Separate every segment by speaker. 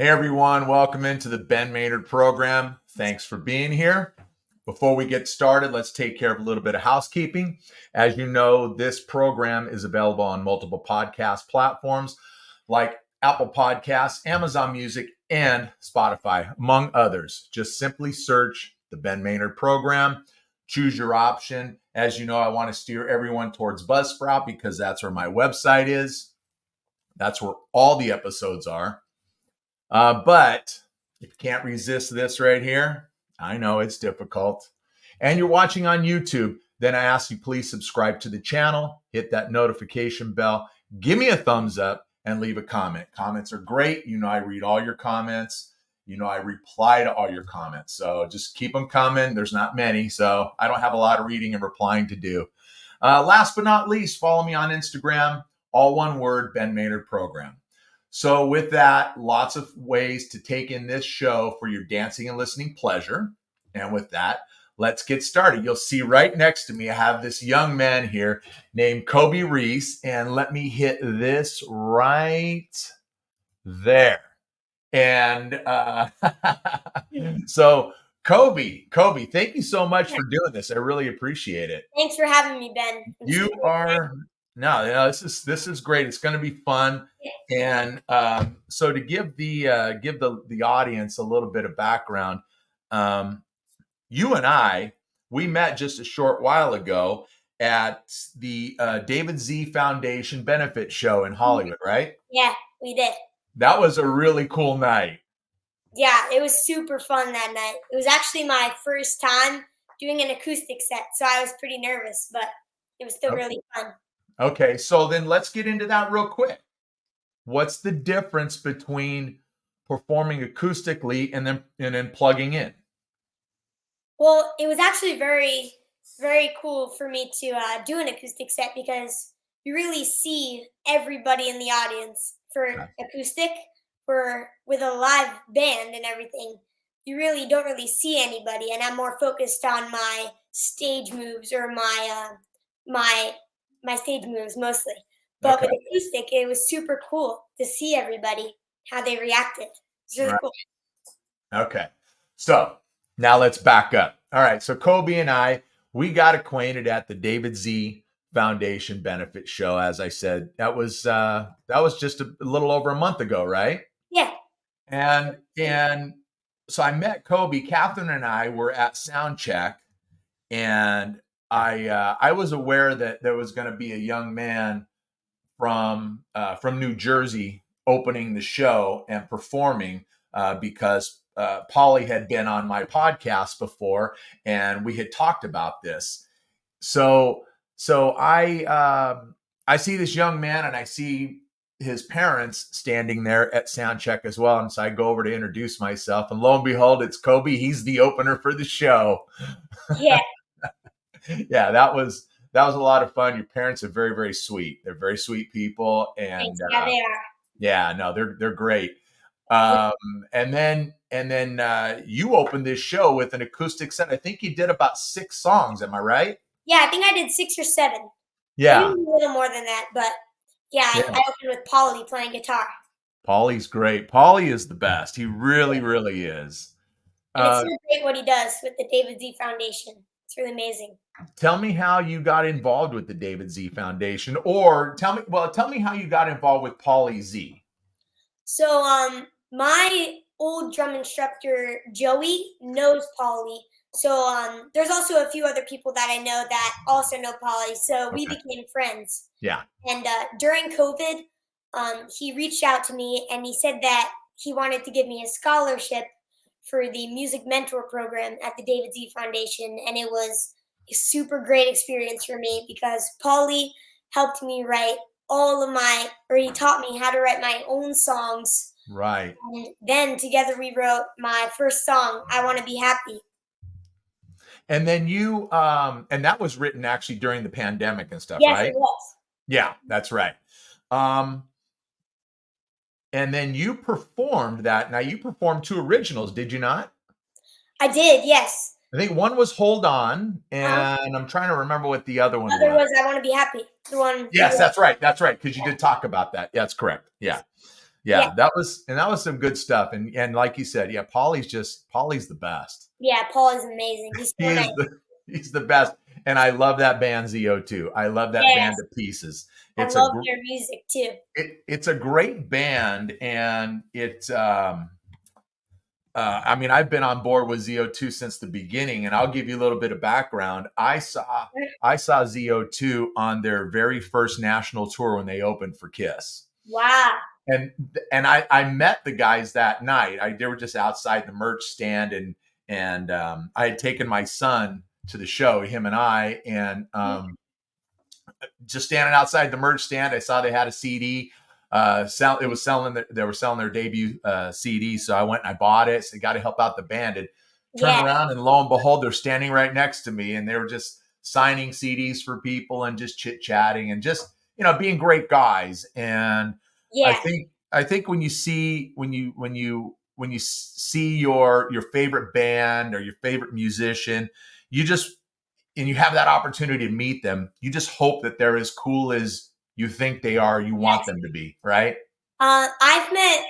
Speaker 1: Hey everyone, welcome into the Ben Maynard program. Thanks for being here. Before we get started, let's take care of a little bit of housekeeping. As you know, this program is available on multiple podcast platforms like Apple Podcasts, Amazon Music, and Spotify, among others. Just simply search the Ben Maynard program, choose your option. As you know, I want to steer everyone towards Buzzsprout because that's where my website is. That's where all the episodes are. But if you can't resist this right here, I know it's difficult, and you're watching on YouTube, then I ask you please subscribe to the channel, hit that notification bell, give me a thumbs up, and leave a comment. Comments are great. You know I read all your comments. You know I reply to all your comments. So just keep them coming. There's not many, so I don't have a lot of reading and replying to do. Last but not least, follow me on Instagram, all one word, Ben Maynard Program. So with that, lots of ways to take in this show for your dancing and listening pleasure. And with that, let's get started. You'll see right next to me, I have this young man here named Kobi Reese. And let me hit this right there. And so Kobi, thank you so much for doing this. I really appreciate it.
Speaker 2: Thanks for having me, Ben.
Speaker 1: You are... No, this is great. It's going to be fun, and so to give the audience a little bit of background, you and we met just a short while ago at the David Z Foundation benefit show in Hollywood, right?
Speaker 2: Yeah, we did.
Speaker 1: That was a really cool night.
Speaker 2: Yeah, it was super fun that night. It was actually my first time doing an acoustic set, so I was pretty nervous, but it was still really fun.
Speaker 1: Okay, so then let's get into that real quick. What's the difference between performing acoustically and then plugging in?
Speaker 2: Well, it was actually very, very cool for me to do an acoustic set because you really see everybody in the audience. For acoustic, with a live band and everything, you really don't really see anybody, and I'm more focused on my stage moves or my stage moves mostly. But with acoustic, it was super cool to see everybody, how they reacted. It's really cool.
Speaker 1: Okay. So now let's back up. All right. So Kobi and we got acquainted at the David Z Foundation benefit show. As I said, that was just a little over a month ago, right?
Speaker 2: Yeah.
Speaker 1: And so I met Kobi. Catherine and I were at sound check, and I was aware that there was going to be a young man from New Jersey opening the show and performing because Polly had been on my podcast before, and we had talked about this. So I see this young man, and I see his parents standing there at sound check as well. And so I go over to introduce myself, and lo and behold, it's Kobi. He's the opener for the show.
Speaker 2: Yeah.
Speaker 1: Yeah, that was a lot of fun. Your parents are very, very sweet. They're very sweet people, and
Speaker 2: yeah, they are.
Speaker 1: Yeah, no, they're great. And then you opened this show with an acoustic set. I think you did about 6 songs. Am I right?
Speaker 2: Yeah, I think I did 6 or 7.
Speaker 1: Yeah,
Speaker 2: maybe a little more than that, but yeah, I opened with Polly playing guitar.
Speaker 1: Polly's great. Polly is the best. He really, really is.
Speaker 2: And it's so great what he does with the David Z Foundation. It's really amazing.
Speaker 1: Tell me how you got involved with the David Z Foundation, or tell me how you got involved with Polly Z.
Speaker 2: So, my old drum instructor, Joey, knows Polly. So, there's also a few other people that I know that also know Polly. So we became friends.
Speaker 1: Yeah.
Speaker 2: And during COVID, he reached out to me and he said that he wanted to give me a scholarship for the music mentor program at the David Z Foundation. And it was a super great experience for me because Polly helped me write he taught me how to write my own songs.
Speaker 1: Right.
Speaker 2: And then together we wrote my first song, I Want to Be Happy.
Speaker 1: And then you, and that was written actually during the pandemic and stuff,
Speaker 2: yes,
Speaker 1: right?
Speaker 2: Yes, it was.
Speaker 1: Yeah, that's right. And then you performed that. Now you performed 2 originals, did you not?
Speaker 2: I did, yes.
Speaker 1: I think one was Hold On, and I'm trying to remember what the other one was.
Speaker 2: The other was I Want to Be Happy. The one.
Speaker 1: Yes, that's right. That's right. Because you did talk about that. Yeah, that's correct. Yeah.
Speaker 2: Yeah,
Speaker 1: Yeah, that was some good stuff. And like you said, yeah, Paulie's the best.
Speaker 2: yeah. Paul is amazing. He's
Speaker 1: He
Speaker 2: so
Speaker 1: is
Speaker 2: nice.
Speaker 1: the best. And I love that band ZO2. I love that band
Speaker 2: Yes,
Speaker 1: to pieces.
Speaker 2: I
Speaker 1: It's a
Speaker 2: love their music too.
Speaker 1: it's a great band, and I mean, I've been on board with ZO2 since the beginning, and I'll give you a little bit of background. I saw ZO2 on their very first national tour when they opened for Kiss.
Speaker 2: Wow.
Speaker 1: And I met the guys that night. They were just outside the merch stand, and I had taken my son to the show, him and I, and just standing outside the merch stand, I saw they had a CD. They were selling their debut CD, so I went and I bought it. So I got to help out the band. And turn
Speaker 2: Yeah,
Speaker 1: around, and lo and behold, they're standing right next to me, and they were just signing CDs for people and just chit chatting and just being great guys. And I
Speaker 2: yeah,
Speaker 1: think when you see your favorite band or your favorite musician, you just and you have that opportunity to meet them, you just hope that they're as cool as you think they are, you want
Speaker 2: yes.
Speaker 1: them to be, right?
Speaker 2: I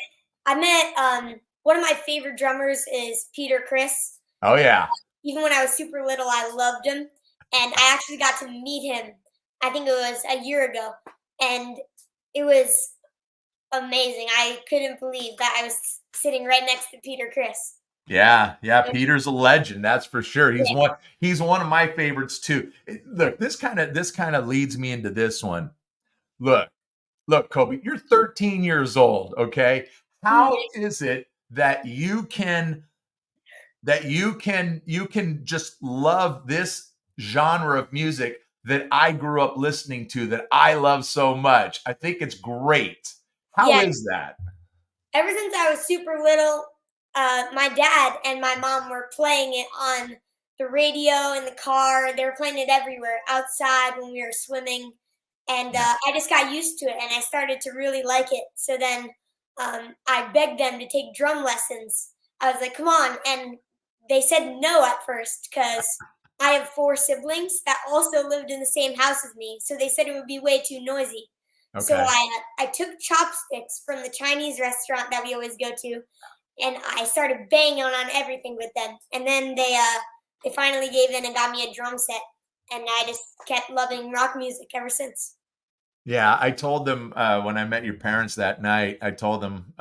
Speaker 2: met one of my favorite drummers is Peter Chris.
Speaker 1: Oh yeah.
Speaker 2: Even when I was super little, I loved him, and I actually got to meet him. I think it was a year ago, and it was amazing. I couldn't believe that I was sitting right next to Peter Chris.
Speaker 1: Yeah, yeah,
Speaker 2: So,
Speaker 1: Peter's a legend, that's for sure.
Speaker 2: yeah.
Speaker 1: He's one of my favorites too. Look, this kind of leads me into this one. Look, Kobe, you're 13 years old, okay?
Speaker 2: Mhm.
Speaker 1: How is it that you can just love this genre of music that I grew up listening to, that I love so much? I think it's great. How
Speaker 2: Yeah,
Speaker 1: is that?
Speaker 2: ever since I was super little, my dad and my mom were playing it on the radio in the car. They were playing it everywhere, outside when we were swimming, and
Speaker 1: Yeah.
Speaker 2: I just got used to it, and I started to really like it. So then I begged them to take drum lessons. I was like, "Come on," and they said no at first because I have four siblings that also lived in the same house as me. So they said it would be way too noisy. So
Speaker 1: Okay.
Speaker 2: I took chopsticks from the Chinese restaurant that we always go to, and I started banging on everything with them. And then they finally gave in and got me a drum set, and I just kept loving rock music ever since.
Speaker 1: Yeah, I told them when I met your parents that night. I told them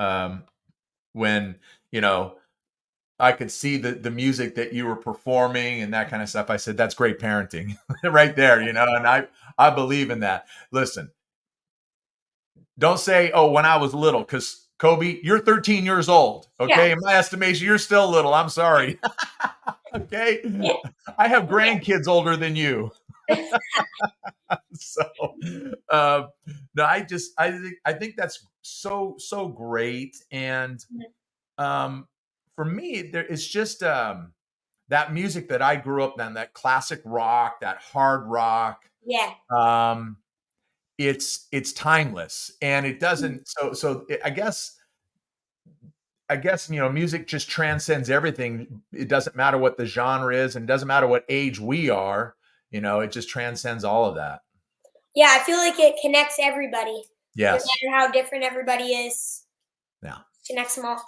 Speaker 1: when you know I could see the music that you were performing and that kind of stuff. I said that's great parenting, right there. And I believe in that. Listen, don't say, "Oh, when I was little," because Kobe, you're 13 years old.
Speaker 2: Yeah,
Speaker 1: Okay, in my estimation, you're still little. I'm sorry. Okay,
Speaker 2: yeah,
Speaker 1: I have
Speaker 2: yeah.
Speaker 1: grandkids older than you. So um, no, I think that's so great. And um, for me, it's just that music that I grew up on, that classic rock, that hard rock.
Speaker 2: Yeah.
Speaker 1: um, it's timeless, and it doesn't. I guess music just transcends everything. It doesn't matter what the genre is, and it doesn't matter what age we are. It just transcends all of that.
Speaker 2: Yeah, I feel like it connects everybody, no
Speaker 1: Yes.
Speaker 2: matter how different everybody is.
Speaker 1: Yeah.
Speaker 2: Connects them all.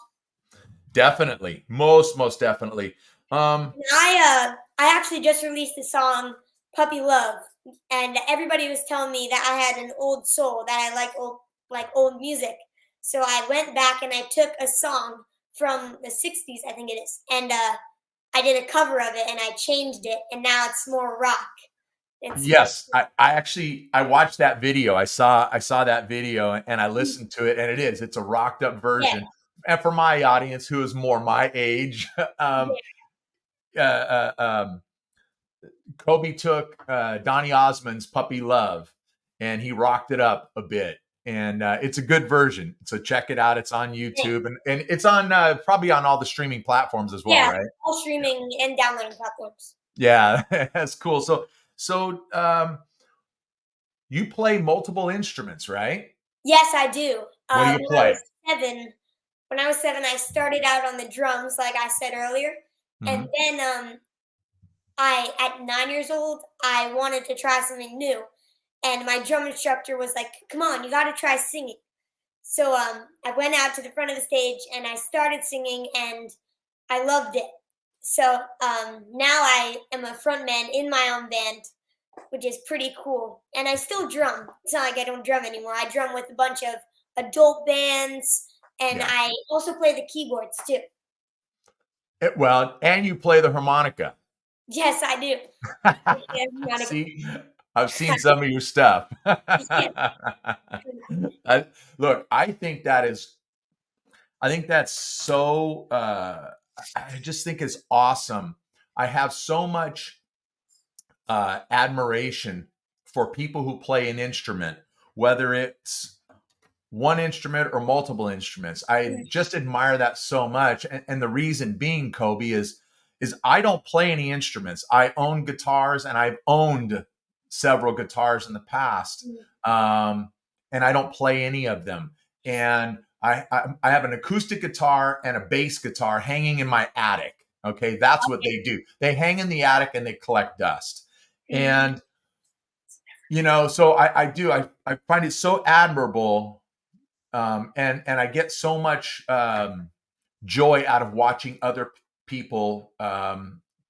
Speaker 1: Definitely. Most definitely.
Speaker 2: And I actually just released the song "Puppy Love," and everybody was telling me that I had an old soul, that I like old music. So I went back and I took a song from the '60s, I think it is, and I did a cover of it and I changed it, and now it's more rock. It's
Speaker 1: Yes, I watched that video. I saw that video, and I listened to it, and it's a rocked up
Speaker 2: yeah,
Speaker 1: version. And for my audience, who is more my age, um,
Speaker 2: yeah,
Speaker 1: uh, Kobe took Donny Osmond's "Puppy Love" and he rocked it up a bit. And it's a good version. So check it out. It's on
Speaker 2: yeah.
Speaker 1: YouTube, and it's on probably on all the streaming platforms as well,
Speaker 2: Yeah,
Speaker 1: right?
Speaker 2: all streaming and downloading platforms.
Speaker 1: Yeah, that's cool. So you play multiple instruments, right?
Speaker 2: Yes, I do.
Speaker 1: What do you
Speaker 2: When I
Speaker 1: play?
Speaker 2: was 7, I started out on the drums, like I said earlier, and
Speaker 1: Mhm.
Speaker 2: then I at 9 years old, I wanted to try something new, and my drum instructor was like, "Come on, you got to try singing." So I went out to the front of the stage and I started singing, and I loved it. So now I am a frontman in my own band, which is pretty cool. And I still drum. It's not like I don't drum anymore. I drum with a bunch of adult bands, and
Speaker 1: Yeah.
Speaker 2: I also play the keyboards too.
Speaker 1: Well, and you play the harmonica.
Speaker 2: Yes, I do. Yeah, Monica.
Speaker 1: See, I've seen some of your stuff.
Speaker 2: Yeah.
Speaker 1: Look, I think that's so, I just think it's awesome. I have so much admiration for people who play an instrument, whether it's one instrument or multiple instruments. I just admire that so much. And the reason being, Kobe, is I don't play any instruments. I own guitars and I've owned several guitars in the past. And I don't play any of them. And I have an acoustic guitar and a bass guitar hanging in my attic. Okay, that's what they do. They hang in the attic and they collect dust. And so I find it so admirable, and I get so much joy out of watching other people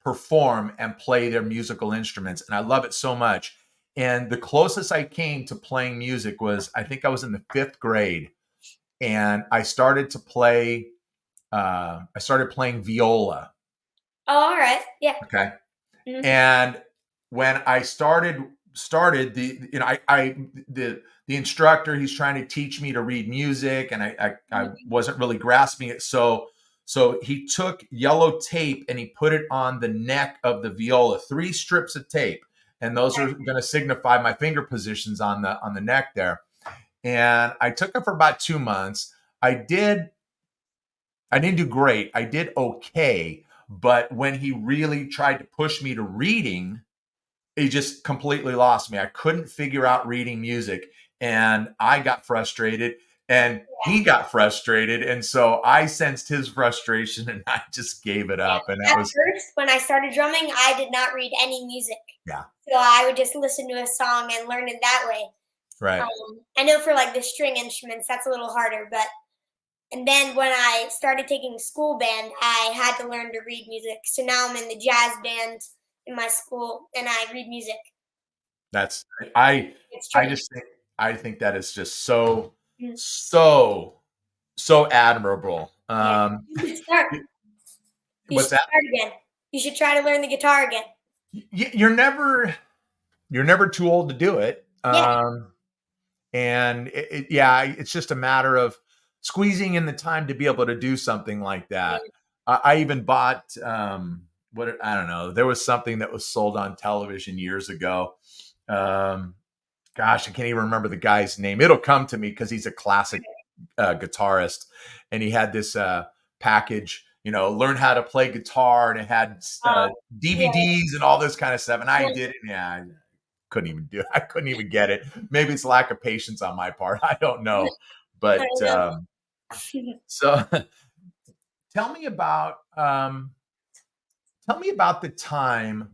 Speaker 1: perform and play their musical instruments, and I love it so much. And the closest I came to playing music was, I think I was in the 5th grade, and I started to play. I started playing viola.
Speaker 2: Oh, all right. Yeah.
Speaker 1: Okay,
Speaker 2: Mhm.
Speaker 1: and when I started the instructor, he's trying to teach me to read music, and I wasn't really grasping it. So he took yellow tape and he put it on the neck of the viola, 3 strips of tape, and those are going to signify my finger positions on the neck there. And I took it for about 2 months. I didn't do great. I did okay, but when he really tried to push me to reading, he just completely lost me. I couldn't figure out reading music, and I got frustrated, and he got frustrated, and so I sensed his frustration, and I just gave it up. And that
Speaker 2: At
Speaker 1: was,
Speaker 2: first, when I started drumming, I did not read any music.
Speaker 1: yeah,
Speaker 2: So I would just listen to a song and learn it that way.
Speaker 1: right.
Speaker 2: I know for like the string instruments, that's a little harder, but and then when I started taking school band, I had to learn to read music. So now I'm in the jazz band in my school and I read music.
Speaker 1: That's I
Speaker 2: It's
Speaker 1: I
Speaker 2: tricky.
Speaker 1: just think I think that is just so
Speaker 2: Mm.
Speaker 1: so so admirable.
Speaker 2: Yeah. You should start. You
Speaker 1: What's
Speaker 2: should
Speaker 1: that?
Speaker 2: start again. You should try to learn the guitar again.
Speaker 1: You're never too old to do it.
Speaker 2: Yeah.
Speaker 1: And yeah, it's just a matter of squeezing in the time to be able to do something like that. I even bought, I don't know, there was something that was sold on television years ago. Um, Gosh, I can't even remember the guy's name. It'll come to me because he's a classic guitarist, and he had this package, learn how to play guitar, and it had
Speaker 2: Yeah.
Speaker 1: DVDs and all this kind of stuff. And I
Speaker 2: Yeah.
Speaker 1: did it. Yeah, couldn't even do it. I couldn't even get it. Maybe it's lack of patience on my part. I don't know.
Speaker 2: I
Speaker 1: But
Speaker 2: don't know.
Speaker 1: so tell me about the time,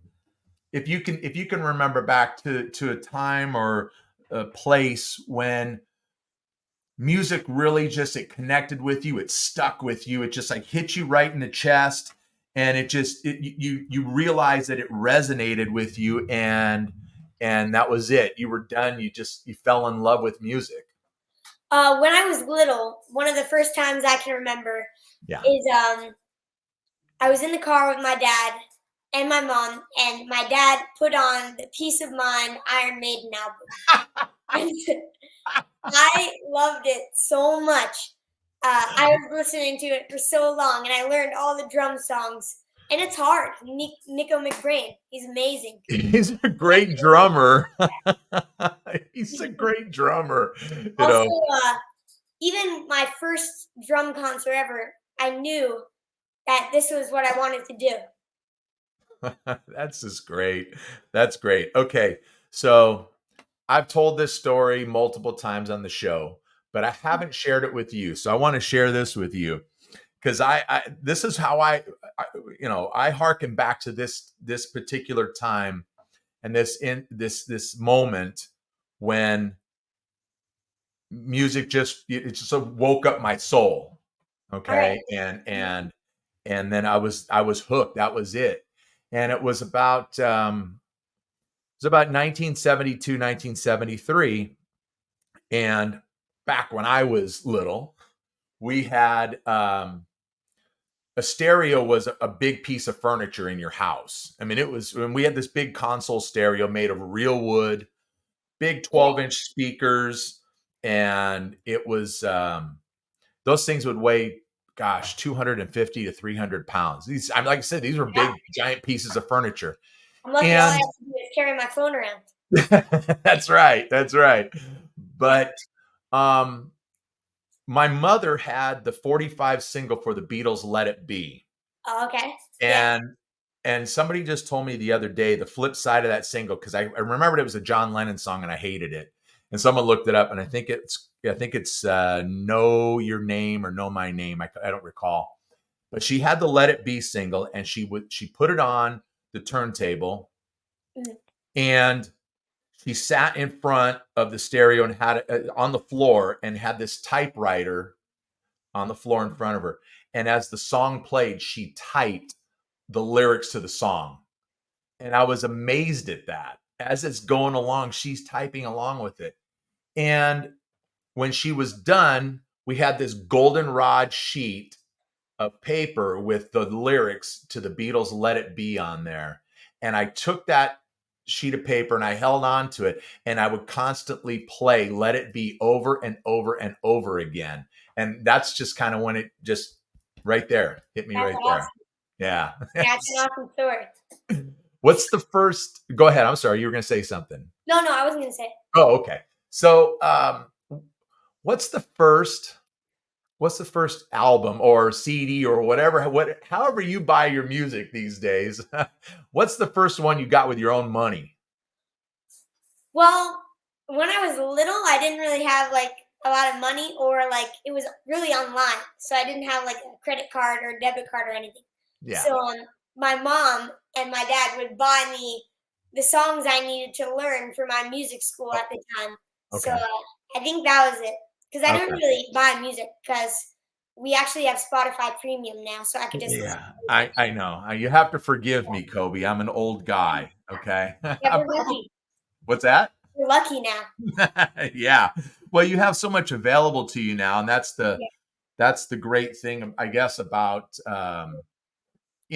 Speaker 1: if you can remember back to a time or a place when music really just, it connected with you, it stuck with you, it just like hit you right in the chest, and you realize that it resonated with you, and that was it. You were done. You fell in love with music.
Speaker 2: When I was little, one of the first times I can remember
Speaker 1: Yeah.
Speaker 2: is I was in the car with my dad and my mom, and my dad put on the Peace of Mind Iron Maiden album. And I loved it so much. I was listening to it for so long, and I learned all the drum songs. And it's hard. Nico McBrain, he's amazing.
Speaker 1: He's a great drummer. He's a great drummer, you
Speaker 2: Also,
Speaker 1: know.
Speaker 2: even my first drum concert ever, I knew that this was what I wanted to do.
Speaker 1: That's just great. That's great. Okay. So I've told this story multiple times on the show, but I haven't shared it with you. So I want to share this with you because this is how I hearken back to this particular time, and this moment when music it just woke up my soul.
Speaker 2: All right.
Speaker 1: Okay. And then I was hooked. That was it. And it was about 1972, 1973. And back when I was little, we had a stereo was a big piece of furniture in your house. I mean, it was when we had this big console stereo made of real wood, big
Speaker 2: Yeah.
Speaker 1: 12-inch speakers, and it was those things would weigh, gosh, 250 to 300 pounds. I'm like I said, these were
Speaker 2: Yeah.
Speaker 1: big, giant pieces of furniture.
Speaker 2: I'm lucky. All I
Speaker 1: And
Speaker 2: have to do is carry my phone around.
Speaker 1: that's right, that's right. But um, my mother had the 45 single for the Beatles, "Let It Be."
Speaker 2: Oh, okay. Yeah.
Speaker 1: And somebody just told me the other day the flip side of that single, because I remembered it was a John Lennon song and I hated it. And someone looked it up, and I think it's "Know Your Name" or "Know My Name." I don't recall. But she had the "Let It Be" single, and she put it on the turntable,
Speaker 2: Mm.
Speaker 1: and she sat in front of the stereo and had it on the floor, and had this typewriter on the floor in front of her. And as the song played, she typed the lyrics to the song. And I was amazed at that. As it's going along, she's typing along with it. And when she was done, we had this goldenrod sheet of paper with the lyrics to the Beatles' "Let It Be" on there. And I took that sheet of paper and I held on to it, and I would constantly play "Let It Be" over and over and over again. And that's just kind of when it just right there hit me
Speaker 2: That's
Speaker 1: right there.
Speaker 2: awesome.
Speaker 1: Yeah.
Speaker 2: That's an awesome story.
Speaker 1: What's the first? Go ahead. I'm sorry. You were going to say something.
Speaker 2: No, I wasn't gonna say it.
Speaker 1: Oh, okay. So, what's the first? What's the first album or CD or however you buy your music these days? What's the first one you got with your own money?
Speaker 2: Well, when I was little, I didn't really have like a lot of money, or like it was really online, so I didn't have like a credit card or debit card or anything.
Speaker 1: Yeah.
Speaker 2: So my mom and my dad would buy me the songs I needed to learn for my music school
Speaker 1: Oh,
Speaker 2: at the time. So
Speaker 1: okay.
Speaker 2: I think that was it, because I don't
Speaker 1: Okay.
Speaker 2: really buy music because we actually have Spotify Premium now, so I could just listen
Speaker 1: Yeah.
Speaker 2: to music.
Speaker 1: I know. You have to forgive me, Kobe. I'm an old guy. Okay.
Speaker 2: Yeah,
Speaker 1: I'm
Speaker 2: we're
Speaker 1: probably,
Speaker 2: lucky.
Speaker 1: what's that?
Speaker 2: We're lucky now.
Speaker 1: Yeah. Well, you have so much available to you now, and
Speaker 2: Yeah.
Speaker 1: that's the great thing, I guess, about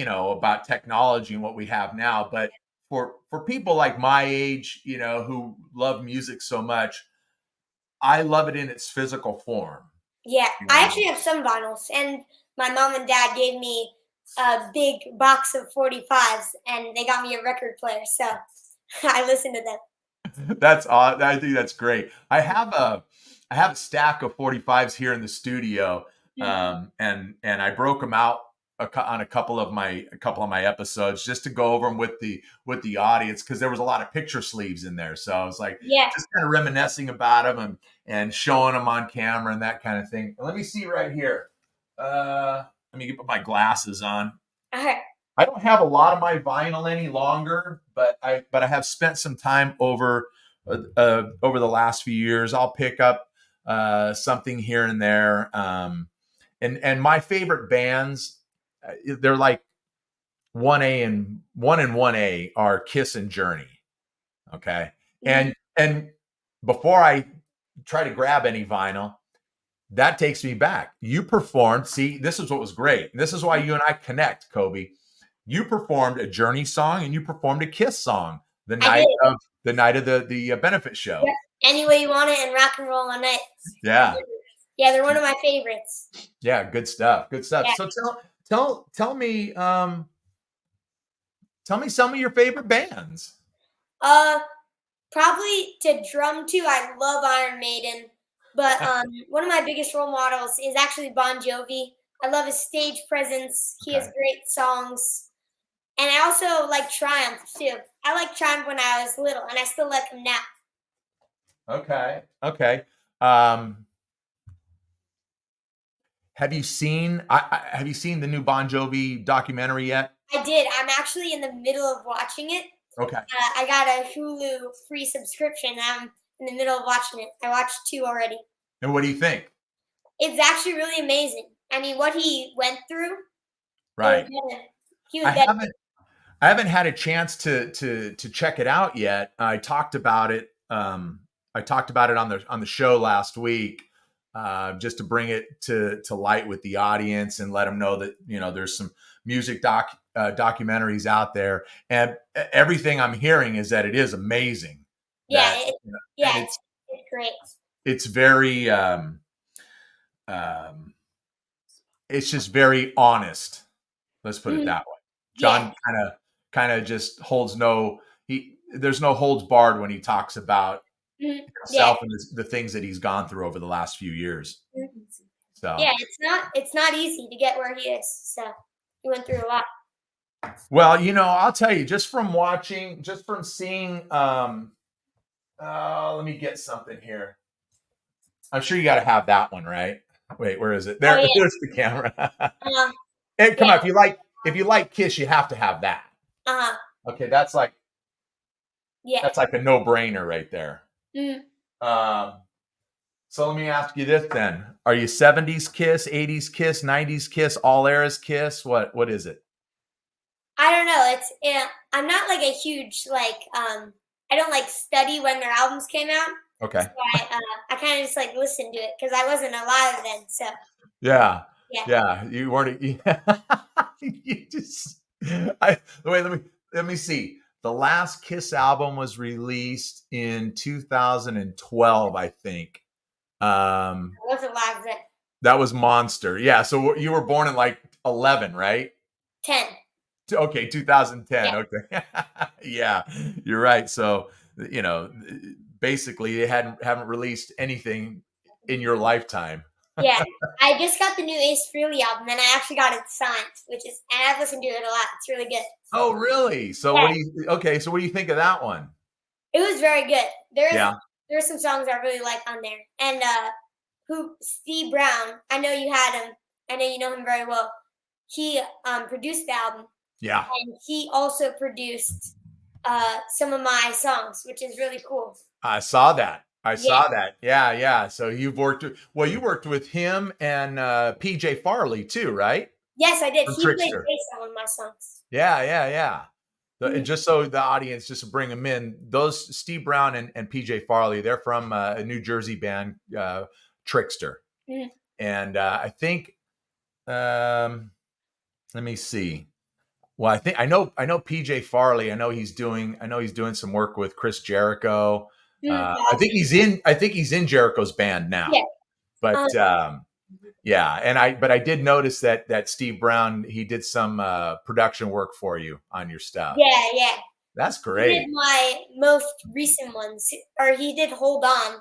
Speaker 1: about technology and what we have now. But for people like my age, who love music so much, I love it in its physical form.
Speaker 2: Yeah,
Speaker 1: You
Speaker 2: I
Speaker 1: know,
Speaker 2: actually have some vinyls, and my mom and dad gave me a big box of 45s, and they got me a record player, so I listen to them.
Speaker 1: that's odd. I think that's great. I have a stack of 45s here in the studio,
Speaker 2: Mm.
Speaker 1: and I broke them out on a couple of my episodes just to go over them with the audience, because there was a lot of picture sleeves in there. So I was like
Speaker 2: Yeah.
Speaker 1: just kind of reminiscing about them and showing them on camera and that kind of thing. Let me see right here. Let me put my glasses on.
Speaker 2: Okay.
Speaker 1: I don't have a lot of my vinyl any longer, but I have spent some time over the last few years. I'll pick up something here and there, and my favorite bands, they're like 1A are Kiss and Journey. Okay,
Speaker 2: Mhm.
Speaker 1: and before I try to grab any vinyl, that takes me back. You performed. See, this is what was great. This is why you and I connect, Kobe. You performed a Journey song and you performed a Kiss song the
Speaker 2: I
Speaker 1: night
Speaker 2: did.
Speaker 1: of the benefit show.
Speaker 2: Yep. Any Way You Want It and Rock and Roll All Night.
Speaker 1: Yeah,
Speaker 2: Yeah, they're one of my favorites.
Speaker 1: yeah, good stuff. Good stuff.
Speaker 2: Yeah.
Speaker 1: So tell me some of your favorite bands.
Speaker 2: Uh, Probably to drum to, I love Iron Maiden, but one of my biggest role models is actually Bon Jovi. I love his stage presence. He has
Speaker 1: Okay.
Speaker 2: great songs. And I also like Triumph too. I like Triumph when I was little, and I still like him now.
Speaker 1: Okay. Okay. Um, have you seen the new Bon Jovi documentary yet?
Speaker 2: I did. I'm actually in the middle of watching it.
Speaker 1: Okay.
Speaker 2: I got a Hulu free subscription. I'm in the middle of watching it. I watched two already.
Speaker 1: And what do you think?
Speaker 2: It's actually really amazing. I mean, what he went through, it was
Speaker 1: Right.
Speaker 2: better. He was
Speaker 1: I
Speaker 2: better.
Speaker 1: haven't I haven't had a chance to check it out yet. I talked about it. I talked about it on the show last week, just to bring it to light with the audience and let them know that there's some music documentaries out there, and everything I'm hearing is that it is amazing.
Speaker 2: Yeah,
Speaker 1: That
Speaker 2: yeah,
Speaker 1: and
Speaker 2: it's great.
Speaker 1: it's very um, it's just very honest. Let's put it
Speaker 2: Mhm.
Speaker 1: that way.
Speaker 2: Yeah,
Speaker 1: John kind of just holds no he there's no holds barred when he talks about
Speaker 2: mhm, yeah,
Speaker 1: himself and the things that he's gone through over the last few years.
Speaker 2: mhm.
Speaker 1: So,
Speaker 2: Yeah. It's not easy to get where he is. So he went through a lot.
Speaker 1: well, I'll tell you, just from seeing, let me get something here. I'm sure you got to have that one, right? Wait, where is it?
Speaker 2: Oh
Speaker 1: There's
Speaker 2: yeah,
Speaker 1: the camera.
Speaker 2: uh,
Speaker 1: Hey, come
Speaker 2: yeah,
Speaker 1: on, if you like Kiss, you have to have that.
Speaker 2: uh,
Speaker 1: Okay,
Speaker 2: yeah.
Speaker 1: that's like a no brainer right there.
Speaker 2: Mm.
Speaker 1: Um, So let me ask you this then: Are you '70s Kiss, '80s Kiss, '90s Kiss, all eras Kiss? What is it?
Speaker 2: I don't know. I'm not like a huge I don't like study when their albums came out. So
Speaker 1: Okay.
Speaker 2: I kind of just like listened to it because I wasn't alive then. So
Speaker 1: Yeah.
Speaker 2: yeah,
Speaker 1: Yeah. You weren't. You just. Wait. Let me see. The last Kiss album was released in 2012, I think. Um,
Speaker 2: I wasn't alive then.
Speaker 1: that was Monster. Yeah. So you were born in like 11, right?
Speaker 2: 10.
Speaker 1: Okay, 2010.
Speaker 2: Yeah,
Speaker 1: Okay. Yeah, you're right. So, you know, basically they haven't released anything in your lifetime.
Speaker 2: yeah. I just got the new Ace Frehley album, and I actually got it signed, and I've listened to it a lot. It's really good.
Speaker 1: Oh, really? So
Speaker 2: Yeah,
Speaker 1: so what do you think of that one?
Speaker 2: it was very good.
Speaker 1: Yeah.
Speaker 2: There's some songs I really like on there, and who Steve Brown. I know you had him. I know you know him very well. He produced the album,
Speaker 1: Yeah.
Speaker 2: and he also produced some of my songs, which is really cool.
Speaker 1: I saw that. I
Speaker 2: Yeah.
Speaker 1: saw that. Yeah, yeah. So you worked with him and PJ Farley too, right?
Speaker 2: Yes, I did.
Speaker 1: From
Speaker 2: He played
Speaker 1: Trickster.
Speaker 2: bass on one of my songs.
Speaker 1: Yeah, yeah, yeah. And
Speaker 2: Mhm.
Speaker 1: just so the audience, just to bring them in, those Steve Brown and PJ Farley, they're from a New Jersey band, Trickster.
Speaker 2: Mhm.
Speaker 1: And I think, let me see. Well, I know PJ Farley. I know he's doing some work with Chris Jericho. I think
Speaker 2: Gotcha.
Speaker 1: he's in Jericho's band now.
Speaker 2: Yeah. Um,
Speaker 1: But yeah, but I did notice that Steve Brown, he did some production work for you on your stuff.
Speaker 2: yeah, yeah.
Speaker 1: That's
Speaker 2: He did
Speaker 1: great.
Speaker 2: my most recent ones, or he did Hold On,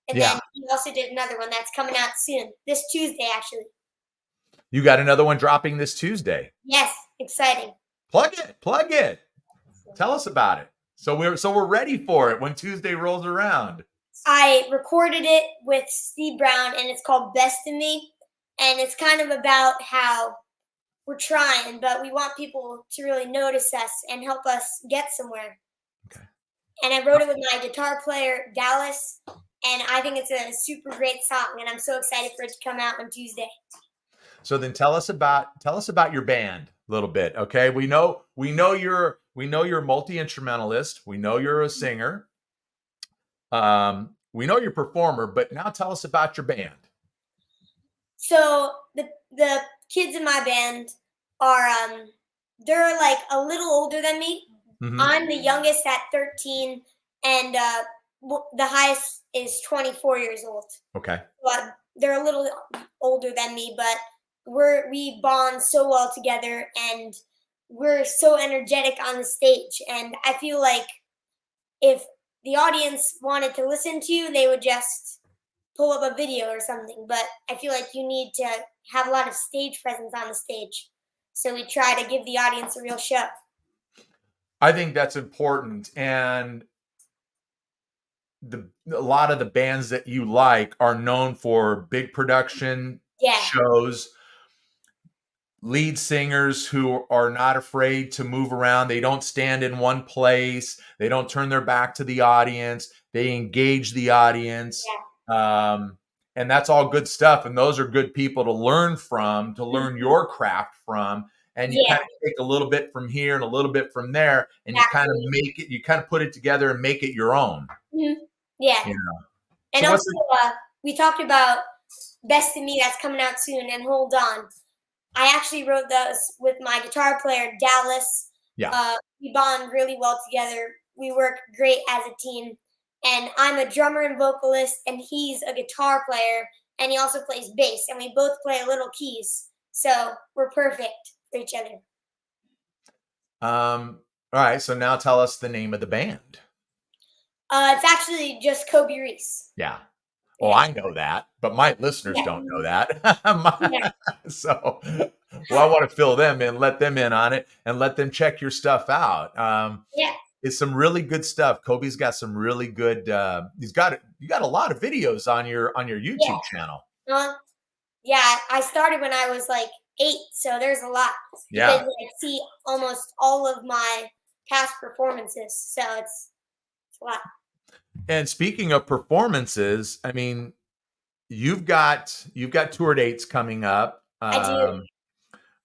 Speaker 2: and then
Speaker 1: Yeah.
Speaker 2: he also did another one that's coming out soon, this Tuesday, actually.
Speaker 1: You got another one dropping this Tuesday.
Speaker 2: Yes, exciting.
Speaker 1: Plug it. Plug it. Tell us about it. So we're ready for it when Tuesday rolls around.
Speaker 2: I recorded it with Steve Brown, and it's called Best of Me, and it's kind of about how we're trying, but we want people to really notice us and help us get somewhere.
Speaker 1: Okay.
Speaker 2: And I wrote it with my guitar player, Dallas, and I think it's a super great song, and I'm so excited for it to come out on Tuesday.
Speaker 1: So then tell us about your band a little bit, okay? We know you're a multi-instrumentalist. We know you're a singer. We know you're a performer, but now tell us about your band.
Speaker 2: So the kids in my band are they're like a little older than me.
Speaker 1: Hmm.
Speaker 2: I'm the youngest at 13, and the highest is 24 years old.
Speaker 1: Okay.
Speaker 2: But they're a little older than me, but we bond so well together, and we're so energetic on the stage. And I feel like if the audience wanted to listen to you, they would just pull up a video or something. But I feel like you need to have a lot of stage presence on the stage. So we try to give the audience a real show.
Speaker 1: I think that's important. And a lot of the bands that you like are known for big production
Speaker 2: Yeah,
Speaker 1: shows, lead singers who are not afraid to move around. They don't stand in one place. They don't turn their back to the audience. They engage the audience.
Speaker 2: yeah.
Speaker 1: Um, And that's all good stuff. And those are good people to learn from, to learn your craft from. And you
Speaker 2: Yeah,
Speaker 1: kind of take a little bit from here and a little bit from there, and you kind of
Speaker 2: exactly.
Speaker 1: make it, you kind of put it together and make it your own.
Speaker 2: Mhm. Yeah.
Speaker 1: You know.
Speaker 2: And
Speaker 1: So
Speaker 2: also,
Speaker 1: what's the,
Speaker 2: we talked about Best of Me that's coming out soon, and Hold On. I actually wrote those with my guitar player, Dallas.
Speaker 1: yeah.
Speaker 2: We bond really well together. We work great as a team. And I'm a drummer and vocalist, and he's a guitar player, and he also plays bass, and we both play little keys. So we're perfect for each other.
Speaker 1: All right. So now tell us the name of the band.
Speaker 2: It's actually just Kobi Reese.
Speaker 1: Yeah. Oh,
Speaker 2: Yeah.
Speaker 1: I know that, but my listeners
Speaker 2: Yeah.
Speaker 1: don't know that.
Speaker 2: Yeah.
Speaker 1: So, well, I want to fill them in, let them in on it, and let them check your stuff out.
Speaker 2: Yeah.
Speaker 1: It's some really good stuff. Kobe's got some really good. You got a lot of videos on your
Speaker 2: Yeah.
Speaker 1: YouTube channel.
Speaker 2: Yeah, I started when I was like 8, so there's a lot because
Speaker 1: Yeah.
Speaker 2: I see almost all of my past performances, so it's a lot.
Speaker 1: And speaking of performances, I mean, you've got tour dates coming up.
Speaker 2: I do.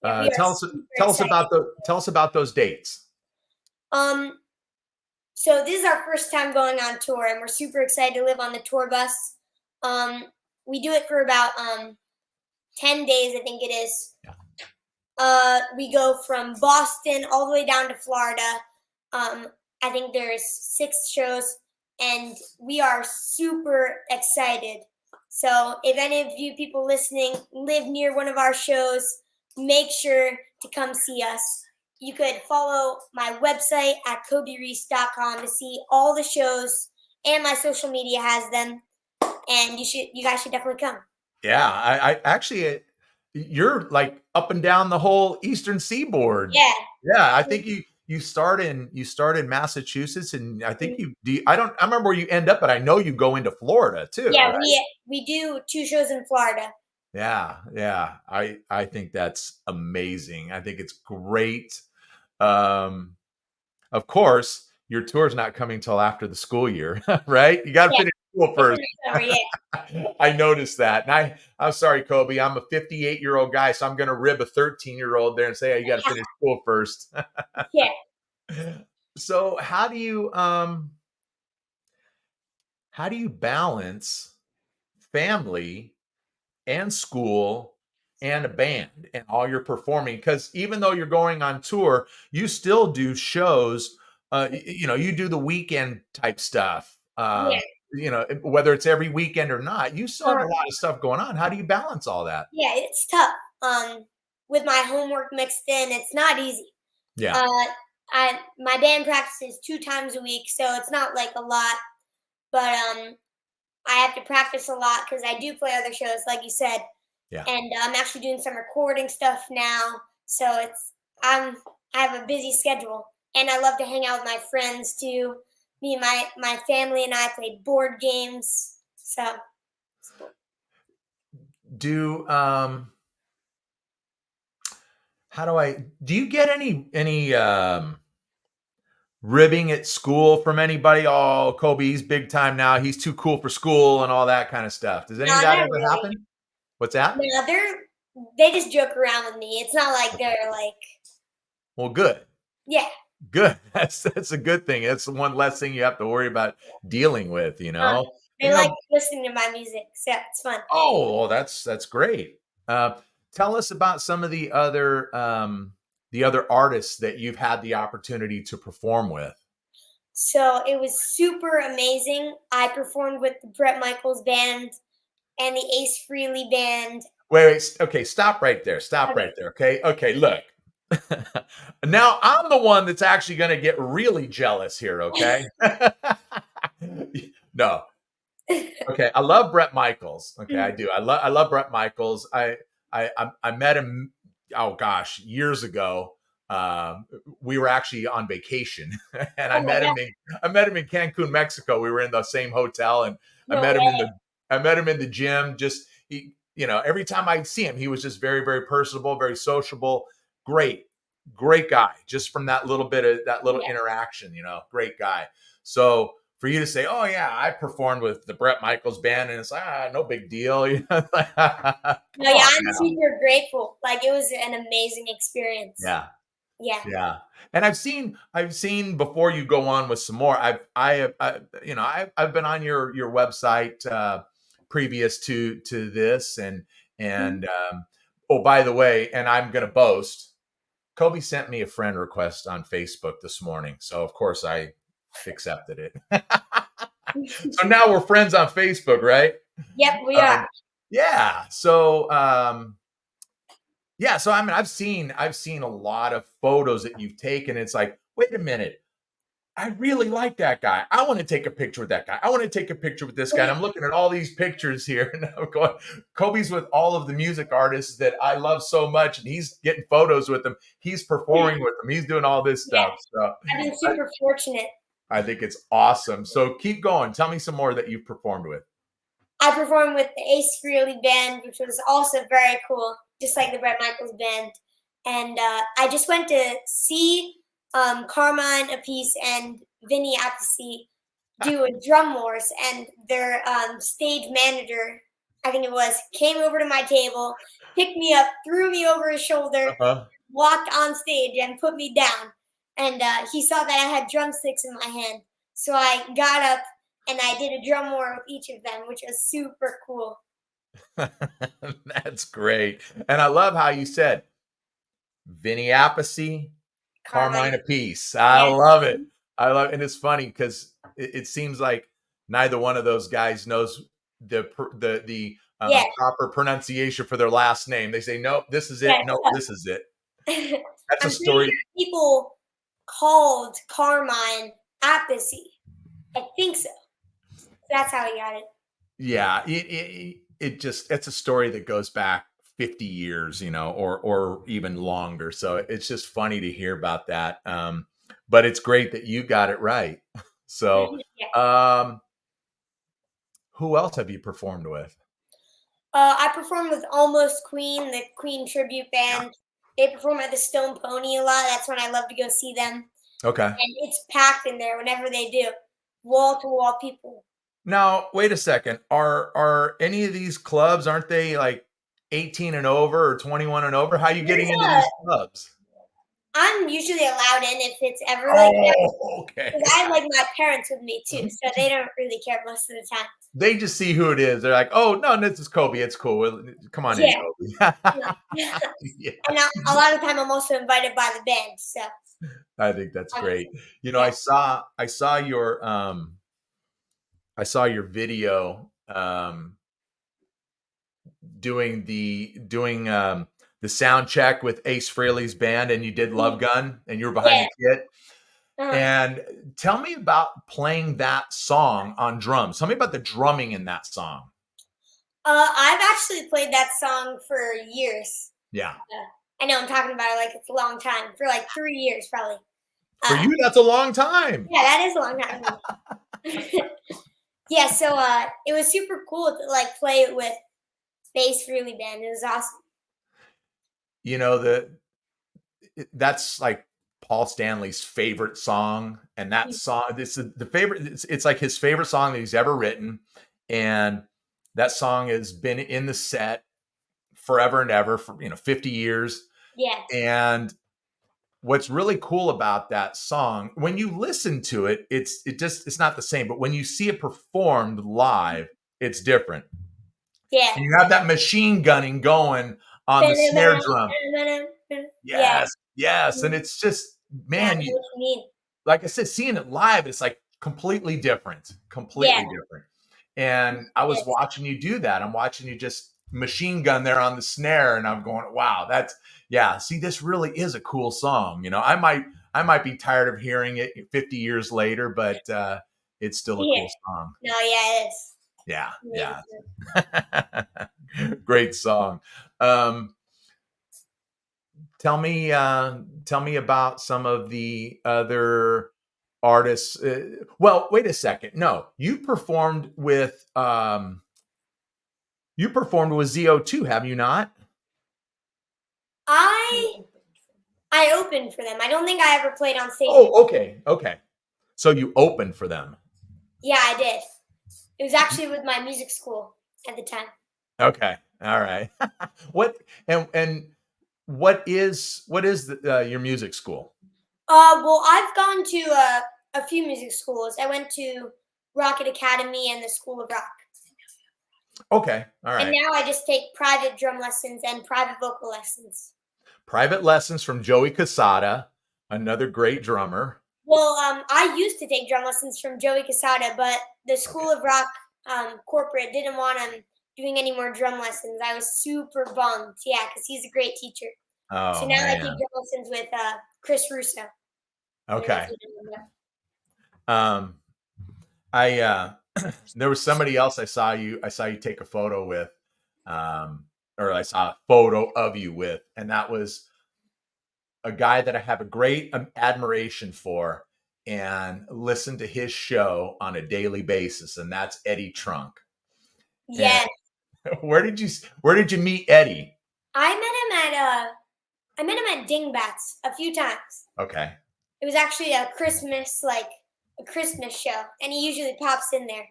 Speaker 2: Yeah, we are
Speaker 1: Tell us
Speaker 2: super excited.
Speaker 1: tell us about those dates.
Speaker 2: Um, so this is our first time going on tour, and we're super excited to live on the tour bus. Um, we do it for about 10 days, I think it is.
Speaker 1: Yeah.
Speaker 2: We go from Boston all the way down to Florida. I think there's 6 shows, and we are super excited. So if any of you people listening live near one of our shows, make sure to come see us. You could follow my website at kobereese.com to see all the shows, and my social media has them. And you guys should definitely come.
Speaker 1: Yeah, I actually, you're like up and down the whole Eastern Seaboard.
Speaker 2: Yeah.
Speaker 1: Yeah, I think you start in Massachusetts, and I think I don't I remember where you end up, but I know you go into Florida too,
Speaker 2: Yeah,
Speaker 1: right?
Speaker 2: we do 2 shows in Florida.
Speaker 1: Yeah, yeah. I think that's amazing. I think it's great. Um, of course, your tour's not coming till after the school year, right? You got to
Speaker 2: Yeah,
Speaker 1: finish school
Speaker 2: it's
Speaker 1: first.
Speaker 2: in the summer. Yeah,
Speaker 1: I noticed that. And I'm sorry, Kobe. I'm a 58-year-old guy, so I'm going to rib a 13-year-old there and say, "Oh, you got to finish school first."
Speaker 2: yeah.
Speaker 1: So, how do you balance family and school and a band and all your performing? Because even though you're going on tour, you still do shows. You do the weekend type stuff.
Speaker 2: Yeah.
Speaker 1: Whether it's every weekend or not, you still have a
Speaker 2: Uh,
Speaker 1: lot of stuff going on. How do you balance all that?
Speaker 2: yeah, it's tough. With my homework mixed in, it's not easy.
Speaker 1: Yeah,
Speaker 2: Uh, my band practices 2 times a week, so it's not like a lot. But I have to practice a lot because I do play other shows, like you said,
Speaker 1: yeah.
Speaker 2: and I'm actually doing some recording stuff now. So I have a busy schedule, and I love to hang out with my friends too. Me and my family and I play board games. So it's cool.
Speaker 1: Do how do you get any ribbing at school from anybody? Oh, Kobe's big time now. He's too cool for school and all that kind of stuff. Does any
Speaker 2: No,
Speaker 1: of that
Speaker 2: not
Speaker 1: ever
Speaker 2: really.
Speaker 1: happen? What's that?
Speaker 2: No, they just joke around with me. It's not like
Speaker 1: Okay.
Speaker 2: they're like,
Speaker 1: Well, good.
Speaker 2: yeah.
Speaker 1: Good. That's a good thing. It's one less thing you have to worry about dealing with, you
Speaker 2: Um,
Speaker 1: know.
Speaker 2: they
Speaker 1: And,
Speaker 2: like listening to my music, so it's fun.
Speaker 1: oh, well, that's great. Tell us about some of the other artists that you've had the opportunity to perform with.
Speaker 2: So it was super amazing. I performed with the Brett Michaels band and the Ace Frehley band.
Speaker 1: Wait, okay, stop right there. Stop
Speaker 2: Okay.
Speaker 1: right there. Okay. Okay, look. Now I'm the one that's actually going to get really jealous here, okay? No. Okay, I love Brett Michaels. Okay, I do. I love Brett Michaels. I met him, oh gosh, years ago. Um, we were actually on vacation, and
Speaker 2: Oh my god,
Speaker 1: I met him in Cancun, Mexico. We were in the same hotel, and I
Speaker 2: no
Speaker 1: met him in
Speaker 2: way.
Speaker 1: the I met him in the gym. Just every time I see him, he was just very, very personable, very sociable. Great, great guy. Just from that little bit of that little
Speaker 2: Yeah.
Speaker 1: interaction, great guy. So for you to say, "Oh yeah, I performed with the Bret Michaels band," and it's no big deal.
Speaker 2: No,
Speaker 1: Come
Speaker 2: yeah,
Speaker 1: on
Speaker 2: I'm
Speaker 1: now.
Speaker 2: super grateful. Like it was an amazing experience.
Speaker 1: Yeah.
Speaker 2: Yeah.
Speaker 1: Yeah, and I've seen before you go on with some more. I've been on your website previous to this,
Speaker 2: Mhm.
Speaker 1: and oh, by the way, and I'm gonna boast. Kobe sent me a friend request on Facebook this morning, so of course I accepted it. So now we're friends on Facebook, right?
Speaker 2: Yep, we are.
Speaker 1: Um, yeah. So I mean, I've seen a lot of photos that you've taken. It's like, wait a minute, I really like that guy. I want to take a picture with that guy. I want to take a picture with this guy. And I'm looking at all these pictures here, and I'm going, Kobe's with all of the music artists that I love so much, and he's getting photos with them. He's performing with them. He's doing all this
Speaker 2: Yeah,
Speaker 1: stuff. So
Speaker 2: I've been
Speaker 1: I,
Speaker 2: super fortunate.
Speaker 1: I think it's awesome. So keep going. Tell me some more that you've performed with.
Speaker 2: I performed with the Ace Frehley band, which was also very cool, just like the Bret Michaels band. And I just went to see Carmine Appice and Vinny Appice do a drum wars, and their stage manager, I think it was, came over to my table, picked me up, threw me over his shoulder,
Speaker 1: Uh-huh.
Speaker 2: walked on stage, and put me down. And he saw that I had drumsticks in my hand, so I got up and I did a drum war with each of them, which was super cool.
Speaker 1: That's great. And I love how you said Vinny Appice, Carmine
Speaker 2: Carmine,
Speaker 1: Appice. I
Speaker 2: yeah,
Speaker 1: love it. I love, and it's funny because it seems like neither one of those guys knows the
Speaker 2: yeah,
Speaker 1: proper pronunciation for their last name. They say, "Nope, this is it.
Speaker 2: yes.
Speaker 1: Nope, this is it." That's a
Speaker 2: I'm pretty
Speaker 1: story.
Speaker 2: sure people called Carmine Appice. I think so. That's how he got it.
Speaker 1: Yeah, it's a story that goes back 50 years, or even longer. So it's just funny to hear about that. But it's great that you got it right. So,
Speaker 2: Yeah.
Speaker 1: um, who else have you performed with?
Speaker 2: I performed with Almost Queen, the Queen tribute
Speaker 1: Yeah.
Speaker 2: band. They perform at the Stone Pony a lot. That's when I love to go see them.
Speaker 1: Okay.
Speaker 2: And it's packed in there whenever they do. Wall to wall people.
Speaker 1: Now, wait a second. Are any of these clubs, aren't they like 18 and over or 21 and over? How are you
Speaker 2: There's
Speaker 1: getting into
Speaker 2: a
Speaker 1: these clubs?
Speaker 2: I'm usually allowed in if it's ever like that.
Speaker 1: Oh, okay.
Speaker 2: 'Cause I have like my parents with me too, so they don't really care most of the time.
Speaker 1: They just see who it is. They're like, "Oh, no, this is Kobe. It's cool. Come on in,
Speaker 2: Yeah.
Speaker 1: Kobe."
Speaker 2: Yeah.
Speaker 1: Yeah,
Speaker 2: And a lot of the time I'm also invited by the band. So
Speaker 1: I think that's
Speaker 2: I'm,
Speaker 1: great.
Speaker 2: yeah.
Speaker 1: I saw your video doing the sound check with Ace Frehley's band, and you did Love Gun, and you were behind
Speaker 2: Yeah.
Speaker 1: the kit.
Speaker 2: Uh-huh.
Speaker 1: And tell me about playing that song on drums. Tell me about the drumming in that song.
Speaker 2: I've actually played that song for years.
Speaker 1: Yeah.
Speaker 2: I know I'm talking about it like it's a long time, for like 3 years probably.
Speaker 1: For
Speaker 2: Uh,
Speaker 1: you, that's a long time.
Speaker 2: yeah, that is a long time. Yeah, so it was super cool to like play it with Bass Freely Band. It was awesome.
Speaker 1: You know, that's like Paul Stanley's favorite song, and that song, this is the favorite. It's like his favorite song that he's ever written, and that song has been in the set forever and ever for 50 years.
Speaker 2: Yeah,
Speaker 1: And what's really cool about that song, when you listen to it, it's not the same, but when you see it performed live, it's different.
Speaker 2: yeah.
Speaker 1: And you have that machine gunning going on the snare drum.
Speaker 2: Yeah,
Speaker 1: Yes, yes, and it's just,
Speaker 2: yeah, I
Speaker 1: man,
Speaker 2: know what you mean.
Speaker 1: like I said, seeing it live, it's like completely
Speaker 2: Yeah,
Speaker 1: different. And I
Speaker 2: it
Speaker 1: was
Speaker 2: is.
Speaker 1: watching you do that. I'm watching you just machine gun there on the snare, and I'm going, wow, that's yeah. See, this really is a cool song. I might be tired of hearing it 50 years later, but it's still a
Speaker 2: Yeah.
Speaker 1: cool song.
Speaker 2: No, yeah, it is.
Speaker 1: Yeah,
Speaker 2: It
Speaker 1: yeah.
Speaker 2: is.
Speaker 1: Great song. Um, tell me about some of the other artists. Well, wait a second. No, you performed with ZO2, have you not?
Speaker 2: I I opened for them. I don't think I ever played on stage.
Speaker 1: Oh, okay, okay. So you opened for them.
Speaker 2: Yeah, I did. It was actually with my music school at the time.
Speaker 1: Okay. All right. What and what is your music school?
Speaker 2: Well, I've gone to a few music schools. I went to Rocket Academy and the School of Rock.
Speaker 1: Okay. All
Speaker 2: And
Speaker 1: right.
Speaker 2: now I just take private drum lessons and private vocal lessons.
Speaker 1: Private lessons from Joey Casada, another great drummer.
Speaker 2: Well, I used to take drum lessons from Joey Casada, but the
Speaker 1: Okay.
Speaker 2: School of Rock corporate didn't want him doing any more drum lessons. I was super bummed. Yeah, because he's a great teacher. So
Speaker 1: Oh
Speaker 2: now I take
Speaker 1: man.
Speaker 2: drum lessons with Chris Russo. I don't know if
Speaker 1: Okay.
Speaker 2: you know him.
Speaker 1: Um I there was somebody else I saw you take a photo with, um or I saw a photo of you with, and that was a guy that I have a great admiration for and listen to his show on a daily basis, and that's Eddie Trunk. And
Speaker 2: Yes,
Speaker 1: where did you meet Eddie?
Speaker 2: I met him at Dingbats a few times.
Speaker 1: Okay.
Speaker 2: It was actually a Christmas show, and he usually pops in there.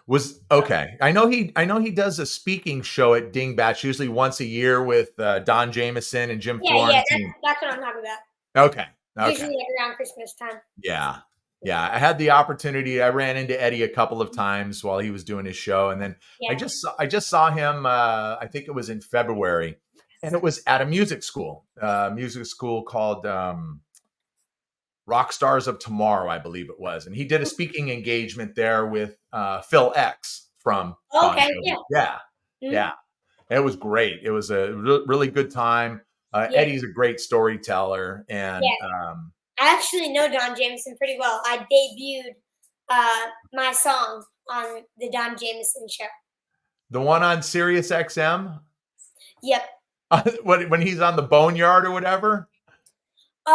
Speaker 1: Was okay. I know he does a speaking show at Dingbatch usually once a year with Don Jameson and Jim
Speaker 2: Yeah,
Speaker 1: Florentine.
Speaker 2: that's what I'm talking about.
Speaker 1: Okay. Okay.
Speaker 2: Usually like around Christmas time.
Speaker 1: Yeah. Yeah. I had the opportunity. I ran into Eddie a couple of times while he was doing his show. And then I
Speaker 2: Yeah.
Speaker 1: just saw, I just saw him, I think it was in February. And it was at a music school called Rock Stars of Tomorrow, I believe it was. And he did a speaking engagement there with Phil X from Bon
Speaker 2: Okay. Yeah.
Speaker 1: Jovi. Yeah.
Speaker 2: Mhm.
Speaker 1: Yeah. It was great. It was a really good time.
Speaker 2: Yeah.
Speaker 1: Eddie's a great storyteller. And
Speaker 2: Yeah. I actually know Don Jameson pretty well. I debuted my song on the Don Jameson show.
Speaker 1: the one on Sirius XM,
Speaker 2: Yep.
Speaker 1: when he's on the Boneyard or whatever.
Speaker 2: No,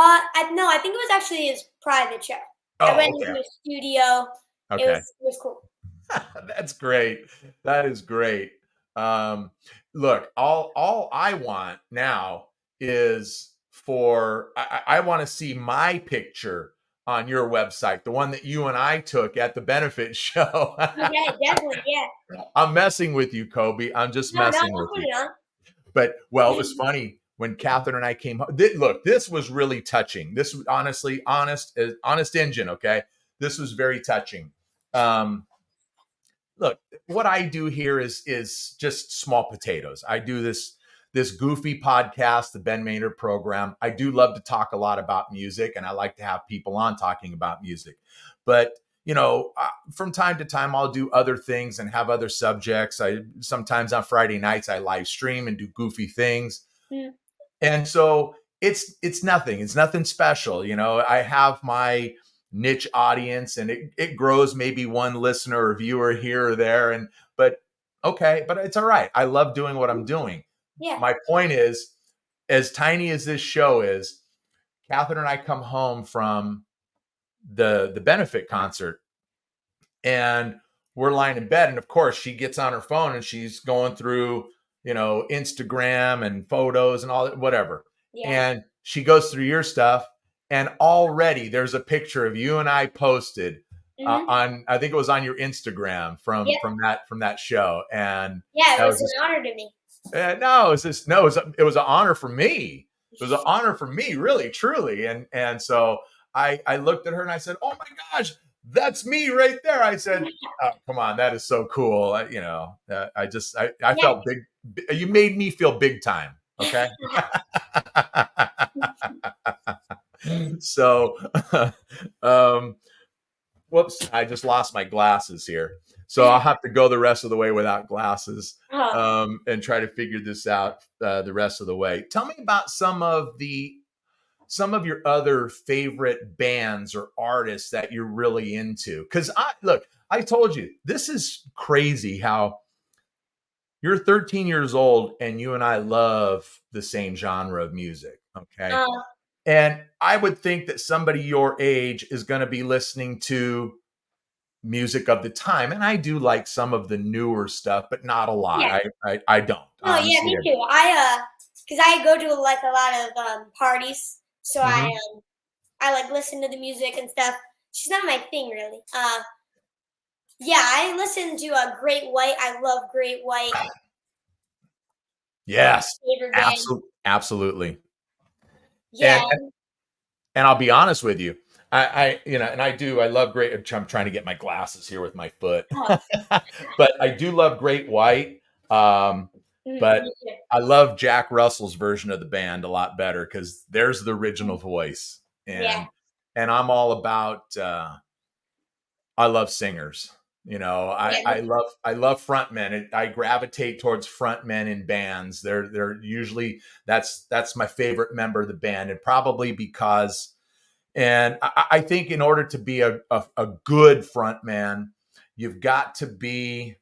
Speaker 2: I think it was actually his private show. I
Speaker 1: Oh,
Speaker 2: went into
Speaker 1: okay.
Speaker 2: his studio.
Speaker 1: Okay.
Speaker 2: It was cool.
Speaker 1: That's great. That is great. Um, Look, all I want now is for I want to see my picture on your website, the one that you and I took at the benefit show.
Speaker 2: Okay, definitely. Yeah.
Speaker 1: I'm messing with you, Kobe. I'm just
Speaker 2: No,
Speaker 1: messing
Speaker 2: I'll
Speaker 1: with
Speaker 2: put
Speaker 1: you.
Speaker 2: it on.
Speaker 1: But well, it was funny when Catherine and I came home. Look, this was really touching. This was honestly honest engine. Okay, this was very touching. Um, Look, what I do here is just small potatoes. I do this goofy podcast, the Ben Maynard program. I do love to talk a lot about music, and I like to have people on talking about music. But from time to time, I'll do other things and have other subjects. I sometimes on Friday nights I live stream and do goofy things,
Speaker 2: Mm.
Speaker 1: and so it's nothing special. I have my niche audience, and it grows maybe one listener or viewer here or there, and but okay, but it's all right. I love doing what I'm doing.
Speaker 2: Yeah.
Speaker 1: My point is, as tiny as this show is, Catherine and I come home from the benefit concert, and we're lying in bed, and of course she gets on her phone and she's going through Instagram and photos and all that, whatever,
Speaker 2: Yeah.
Speaker 1: and she goes through your stuff, and already there's a picture of you and I posted
Speaker 2: Hmm.
Speaker 1: on, I think it was on your Instagram from
Speaker 2: Yep.
Speaker 1: that show. And
Speaker 2: Yeah, it
Speaker 1: that
Speaker 2: was
Speaker 1: was
Speaker 2: an
Speaker 1: just
Speaker 2: honor to me.
Speaker 1: no, it was an honor for me. It was an honor for me, really, truly. And so I looked at her and I said, "Oh my gosh, that's me right there." I said, "Oh, come on, that is so cool." I
Speaker 2: Yeah.
Speaker 1: felt big. You made me feel big time. Okay. So, um, whoops, I just lost my glasses here. So I'll have to go the rest of the way without glasses,
Speaker 2: Oh,
Speaker 1: and try to figure this out the rest of the way. Tell me about some of your other favorite bands or artists that you're really into. Because I told you this is crazy how you're 13 years old and you and I love the same genre of music. Okay.
Speaker 2: uh,
Speaker 1: And I would think that somebody your age is going to be listening to music of the time. And I do like some of the newer stuff, but not a lot.
Speaker 2: yeah.
Speaker 1: I don't,
Speaker 2: No, yeah,
Speaker 1: honestly.
Speaker 2: me too. Because I go to like a lot of parties, so
Speaker 1: Mm-hmm.
Speaker 2: I like listen to the music and stuff. She's not my thing really. Yeah, I listen to Great White. I love Great White. That's
Speaker 1: Yes,
Speaker 2: my favorite band.
Speaker 1: absolutely.
Speaker 2: Yeah.
Speaker 1: And I'll be honest with you, and I love great. I'm trying to get my glasses here with my foot,
Speaker 2: Oh,
Speaker 1: but I do love Great White. Um, but
Speaker 2: me too.
Speaker 1: I love Jack Russell's version of the band a lot better because there's the original voice,
Speaker 2: Yeah.
Speaker 1: and I'm all about. I love singers.
Speaker 2: Yeah.
Speaker 1: I love frontmen. I gravitate towards frontmen in bands. They're usually that's my favorite member of the band, and probably because and I think in order to be a good front man, you've got to be,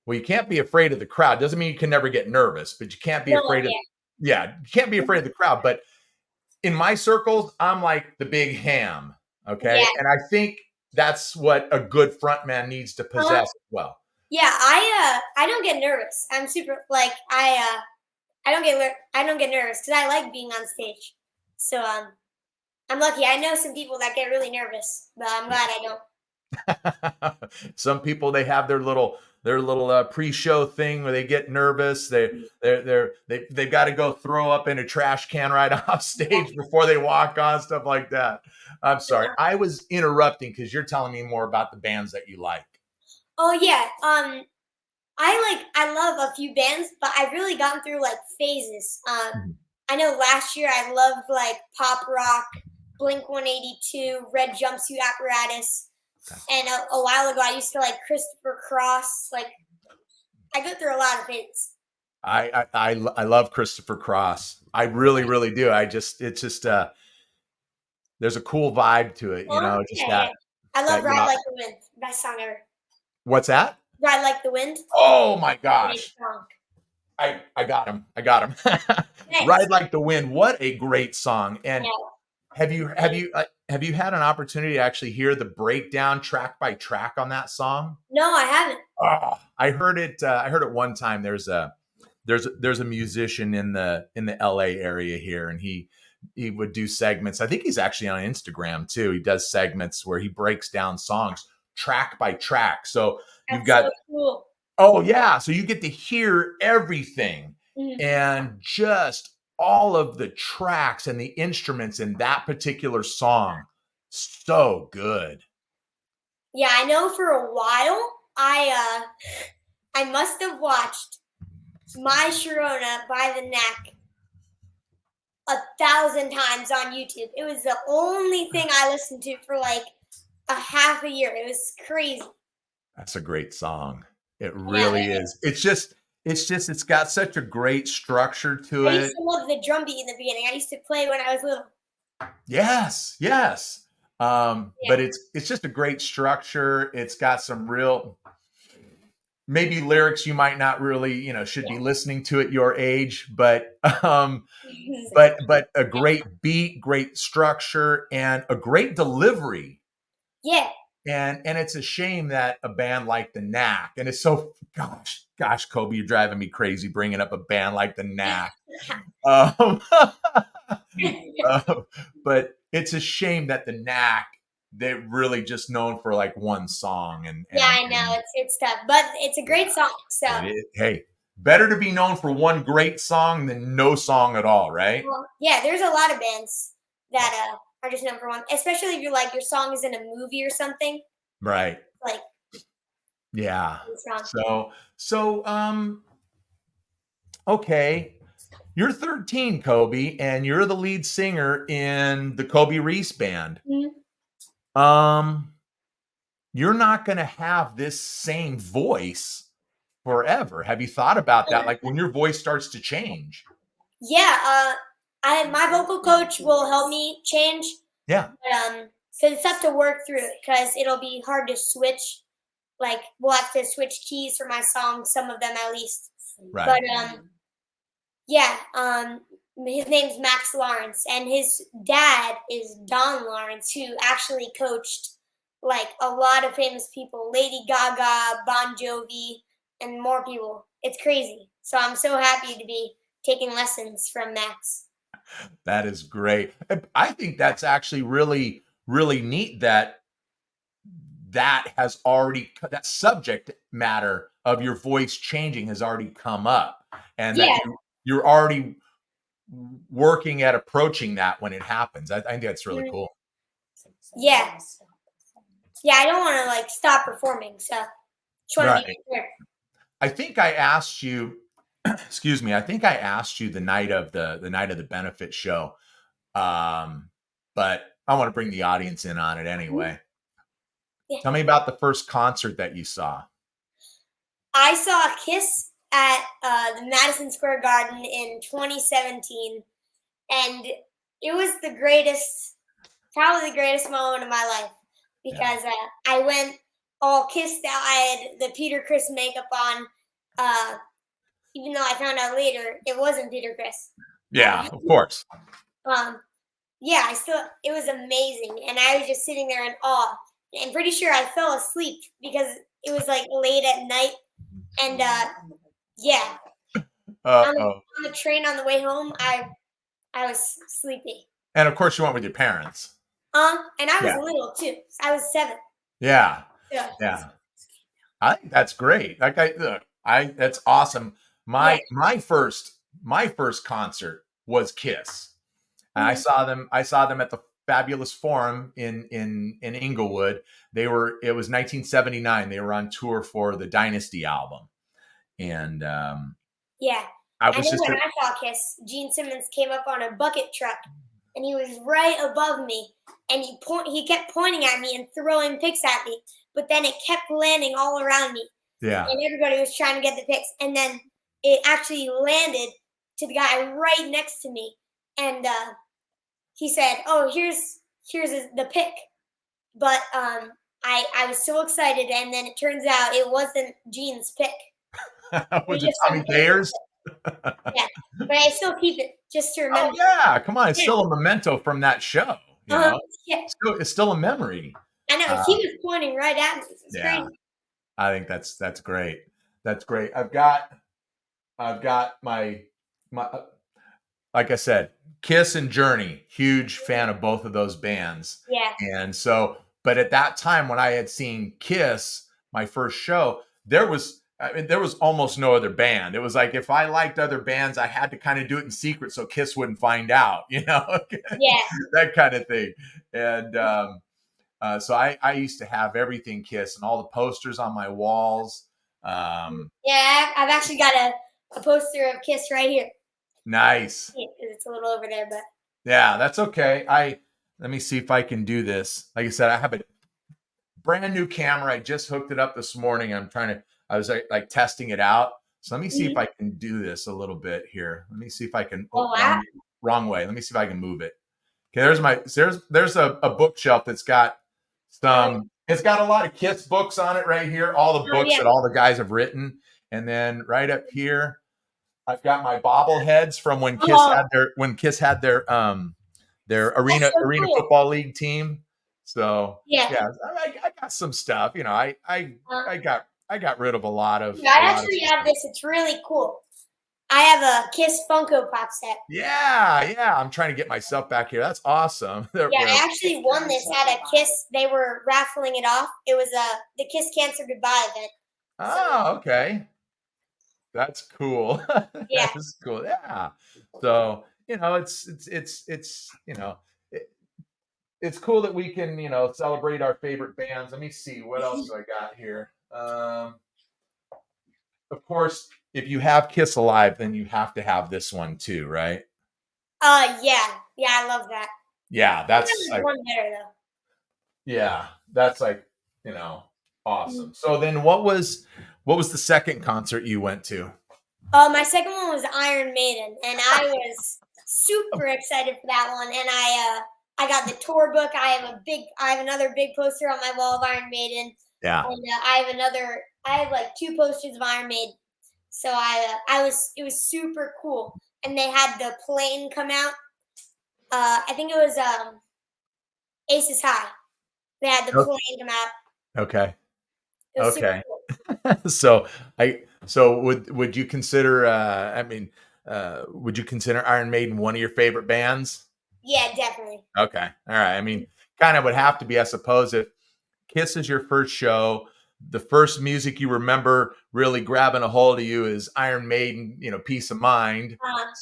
Speaker 1: well, you can't be afraid of the crowd. Doesn't mean you can never get nervous, but you can't be
Speaker 2: No,
Speaker 1: afraid of,
Speaker 2: yeah.
Speaker 1: yeah, you can't be afraid of the crowd. But in my circles, I'm like the big ham.
Speaker 2: Yeah.
Speaker 1: Okay. And I think that's what a good front man needs to
Speaker 2: Uh,
Speaker 1: possess as well.
Speaker 2: yeah, I don't get nervous. I'm super like I don't get nervous because I like being on stage. So I'm lucky. I know some people that get really nervous, but I'm glad I don't.
Speaker 1: Some people, they have their little pre-show thing where they get nervous. They've got to go throw up in a trash can right off stage before they walk on, stuff like that. I'm sorry, I was interrupting because you're telling me more about the bands that you like.
Speaker 2: Oh yeah. I love a few bands, but I've really gone through like phases.
Speaker 1: Mhm.
Speaker 2: I know last year I loved like pop rock, Blink 182, Red Jumpsuit Apparatus,
Speaker 1: Okay.
Speaker 2: and a while ago I used to like Christopher Cross. Like I go through a lot of phases.
Speaker 1: I love Christopher Cross. I really really do. It's just there's a cool vibe to it. Just
Speaker 2: Yeah, yeah. I love
Speaker 1: that
Speaker 2: Ride
Speaker 1: yacht.
Speaker 2: Like the Wind. Best song ever.
Speaker 1: What's that?
Speaker 2: Ride Like the Wind.
Speaker 1: Oh my
Speaker 2: Great
Speaker 1: gosh.
Speaker 2: song.
Speaker 1: I got him. I got him.
Speaker 2: Thanks.
Speaker 1: Ride Like the Wind. What a great song. And
Speaker 2: Yeah.
Speaker 1: have you had an opportunity to actually hear the breakdown track by track on that song?
Speaker 2: No, I haven't.
Speaker 1: Oh, I heard it. I heard it one time. There's a musician in the LA area here, and he would do segments. I think he's actually on Instagram too. He does segments where he breaks down songs track by track. So you've
Speaker 2: That's so
Speaker 1: got,
Speaker 2: cool.
Speaker 1: oh yeah, so you get to hear everything
Speaker 2: Mhm.
Speaker 1: and just all of the tracks and the instruments in that particular song. So good.
Speaker 2: Yeah, I know for a while I must have watched My Sharona by the Neck 1,000 times on YouTube. It was the only thing I listened to for like a half a year. It was crazy.
Speaker 1: That's a great song. It
Speaker 2: Yeah,
Speaker 1: really is. It's got such a great structure to
Speaker 2: I used
Speaker 1: it.
Speaker 2: to love the drum beat in the beginning. I used to play when I was little.
Speaker 1: Yes, yes.
Speaker 2: Yeah.
Speaker 1: But it's just a great structure. It's got some real, maybe lyrics you might not really, should be listening to at your age, but but a great beat, great structure, and a great delivery.
Speaker 2: Yeah.
Speaker 1: And it's a shame that a band like the Knack, and it's so, gosh, Kobe, you're driving me crazy bringing up a band like the Knack. Um, uh, but it's a shame that the Knack, they're really just known for like one song,
Speaker 2: Yeah, I know it's tough, but it's a great song. So,
Speaker 1: hey, better to be known for one great song than no song at all, right?
Speaker 2: well, yeah, there's a lot of bands that are just number one, especially if you're like your song is in a movie or something.
Speaker 1: Right.
Speaker 2: Like
Speaker 1: Yeah.
Speaker 2: it's wrong.
Speaker 1: So okay. You're 13, Kobe, and you're the lead singer in the Kobe Reese Band.
Speaker 2: Mhm.
Speaker 1: Um, you're not going to have this same voice forever. Have you thought about that? Like when your voice starts to change?
Speaker 2: Yeah, I my vocal coach will help me change,
Speaker 1: Yeah,
Speaker 2: but because it's tough to work through it because it'll be hard to switch. Like we'll have to switch keys for my songs, some of them at least.
Speaker 1: right.
Speaker 2: But yeah, his name's Max Lawrence, and his dad is Don Lawrence, who actually coached like a lot of famous people, Lady Gaga, Bon Jovi, and more people. It's crazy. So I'm so happy to be taking lessons from Max.
Speaker 1: That is great. I think that's actually really, really neat that that subject matter of your voice changing has already come up, and that
Speaker 2: Yeah.
Speaker 1: you're already working at approaching that when it happens. I think that's really cool.
Speaker 2: Yeah. Yeah, I don't want to like stop performing, so just want to
Speaker 1: Right.
Speaker 2: be prepared.
Speaker 1: I think I asked you, excuse me. I think I asked you the night of the benefit show, but I want to bring the audience in on it anyway.
Speaker 2: Yeah.
Speaker 1: Tell me about the first concert that you saw.
Speaker 2: I saw Kiss at the Madison Square Garden in 2017, and it was probably the greatest moment of my life because I went all kissed out. I had the Peter Criss makeup on, even though I found out later it wasn't Peter Criss.
Speaker 1: Yeah, of course.
Speaker 2: Yeah, it was amazing, and I was just sitting there in awe. I'm pretty sure I fell asleep because it was like late at night, and yeah, on
Speaker 1: Oh,
Speaker 2: the train on the way home, I was sleepy.
Speaker 1: and of course you went with your parents.
Speaker 2: And I was
Speaker 1: Yeah.
Speaker 2: little too. I was 7.
Speaker 1: Yeah.
Speaker 2: Yeah.
Speaker 1: Yeah. I think that's great. Like that's awesome.
Speaker 2: Yeah.
Speaker 1: My first concert was Kiss. And
Speaker 2: Mhm.
Speaker 1: I saw them at the Fabulous Forum in Inglewood. It was 1979. They were on tour for the Dynasty album. And
Speaker 2: Yeah.
Speaker 1: I
Speaker 2: I
Speaker 1: was
Speaker 2: know
Speaker 1: just
Speaker 2: when I saw Kiss, Gene Simmons came up on a bucket truck, and he was right above me, and he kept pointing at me and throwing picks at me, but then it kept landing all around me,
Speaker 1: yeah.
Speaker 2: and everybody was trying to get the picks, and then it actually landed to the guy right next to me, and he said, "Oh, the pick," but I was so excited, and then it turns out it wasn't Gene's pick. It was
Speaker 1: Was it
Speaker 2: just
Speaker 1: Tommy
Speaker 2: some random
Speaker 1: Thayer's?
Speaker 2: pick. Yeah, but I still keep it just to
Speaker 1: Oh
Speaker 2: remember.
Speaker 1: yeah, come on. It's
Speaker 2: Yeah.
Speaker 1: still a memento from that show, you
Speaker 2: Uh-huh.
Speaker 1: know.
Speaker 2: Yeah,
Speaker 1: It's still a memory.
Speaker 2: I know.
Speaker 1: Uh,
Speaker 2: He was pointing right at me. It's
Speaker 1: yeah.
Speaker 2: crazy.
Speaker 1: I think that's great. That's great. I've got my like I said, Kiss and Journey, huge fan of both of those bands.
Speaker 2: Yeah.
Speaker 1: And so, but at that time when I had seen Kiss, my first show, there was almost no other band. It was like if I liked other bands, I had to kind of do it in secret so Kiss wouldn't find out,
Speaker 2: Yeah.
Speaker 1: that kind of thing. And so I used to have everything Kiss and all the posters on my walls.
Speaker 2: Yeah, I've actually got a poster of Kiss right here.
Speaker 1: Nice.
Speaker 2: Yeah, 'cause it's a little over there, but
Speaker 1: Yeah, that's okay. Let me see if I can do this. Like I said, I have a brand new camera. I just hooked it up this morning. I was like testing it out. So let me see if I can do this a little bit here. Let me see if I can,
Speaker 2: oh wow.
Speaker 1: wrong way. Let me see if I can move it. Okay, there's a bookshelf that's got it's got a lot of Kiss books on it right here, all the
Speaker 2: Oh
Speaker 1: books
Speaker 2: yeah.
Speaker 1: that all the guys have written. And then right up here, I've got my bobbleheads from when
Speaker 2: Oh,
Speaker 1: Kiss had their
Speaker 2: that's so
Speaker 1: arena
Speaker 2: cool.
Speaker 1: football league team. So
Speaker 2: Yeah.
Speaker 1: yeah, I got some stuff.
Speaker 2: Uh,
Speaker 1: I got rid of a lot of
Speaker 2: yeah, I actually have this. It's really cool. I have a Kiss Funko Pop set.
Speaker 1: Yeah. I'm trying to get myself back here. That's awesome.
Speaker 2: Yeah, I actually won this at a Kiss. They were raffling it off. It was the Kiss Cancer Goodbye event.
Speaker 1: Oh, okay. That's cool.
Speaker 2: Yeah.
Speaker 1: That is cool. Yeah. So, it's cool that we can, celebrate our favorite bands. Let me see. What else do I got here? Of course, if you have Kiss Alive, then you have to have this one too, right?
Speaker 2: Yeah. Yeah, I love that.
Speaker 1: Yeah,
Speaker 2: I think
Speaker 1: that's
Speaker 2: I
Speaker 1: like,
Speaker 2: like one better though.
Speaker 1: yeah, that's like, awesome.
Speaker 2: Mhm.
Speaker 1: So then what was the second concert you went to?
Speaker 2: My second one was Iron Maiden, and I was super excited for that one. And I got the tour book. I have another big poster on my wall of Iron Maiden,
Speaker 1: Yeah.
Speaker 2: and I have like 2 posters of Iron Maiden. So it was super cool. And they had the plane come out. I think it was Aces High. They had the
Speaker 1: O-
Speaker 2: plane come out.
Speaker 1: Okay.
Speaker 2: It was super
Speaker 1: Okay.
Speaker 2: cool.
Speaker 1: So would you consider would you consider Iron Maiden one of your favorite bands?
Speaker 2: Yeah, definitely.
Speaker 1: Okay. All right. I mean, kind of would have to be, I suppose, if Kiss is your first show. The first music you remember really grabbing a hold of you is Iron Maiden, Peace of Mind.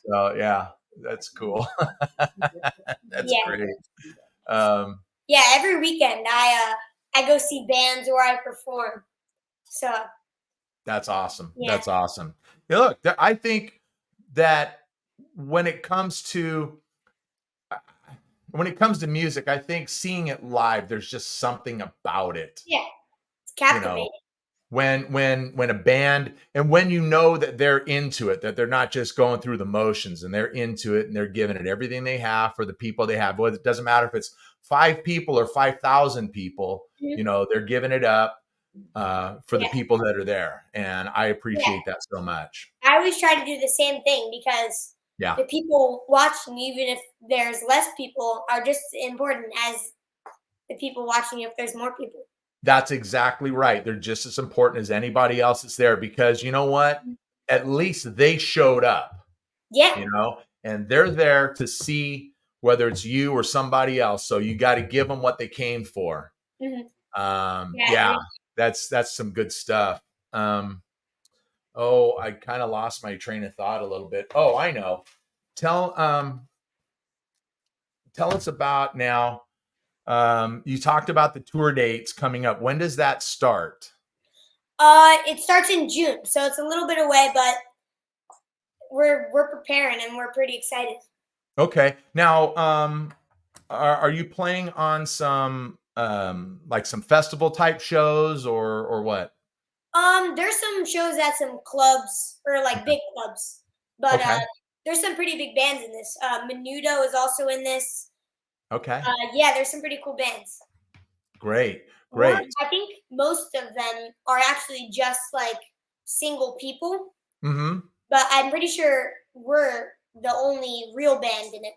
Speaker 1: So yeah, that's cool. That's
Speaker 2: Yeah.
Speaker 1: great. Um,
Speaker 2: Yeah, every weekend I go see bands or I perform. So
Speaker 1: that's awesome.
Speaker 2: yeah.
Speaker 1: That's awesome. Yeah, look, I think that when it comes to music, I think seeing it live, there's just something about it.
Speaker 2: Yeah. It's
Speaker 1: You know,
Speaker 2: captivating.
Speaker 1: when a band, and when you know that they're into it, that they're not just going through the motions, and they're into it and they're giving it everything they have for the people they have. Well, it doesn't matter if it's 5 people or 5,000 people,
Speaker 2: Mhm.
Speaker 1: they're giving it up for the
Speaker 2: Yeah.
Speaker 1: people that are there. And I
Speaker 2: Yeah.
Speaker 1: appreciate that so much.
Speaker 2: I always try to do the same thing because
Speaker 1: Yeah.
Speaker 2: the people watching, even if there's less people, are just as important as the people watching if there's more people.
Speaker 1: That's exactly right. They're just as important as anybody else that's there, because you know what? At least they showed up,
Speaker 2: Yeah.
Speaker 1: and they're there to see whether it's you or somebody else. So you got to give them what they came for.
Speaker 2: Hmm. Yeah.
Speaker 1: Yeah, that's some good stuff. Oh, I kind of lost my train of thought a little bit. Oh, I know. Tell tell us about now. You talked about the tour dates coming up. When does that start?
Speaker 2: It starts in June, so it's a little bit away, but we're preparing and we're pretty excited.
Speaker 1: Okay. Now, are you playing on some like some festival type shows, or what?
Speaker 2: There's some shows at some clubs or like big clubs, but
Speaker 1: Okay.
Speaker 2: there's some pretty big bands in this. Menudo is also in this.
Speaker 1: Okay.
Speaker 2: Yeah, there's some pretty cool bands.
Speaker 1: Great.
Speaker 2: More,
Speaker 1: Great.
Speaker 2: I think most of them are actually just like single people,
Speaker 1: Mm-hmm.
Speaker 2: but I'm pretty sure we're the only real band in it.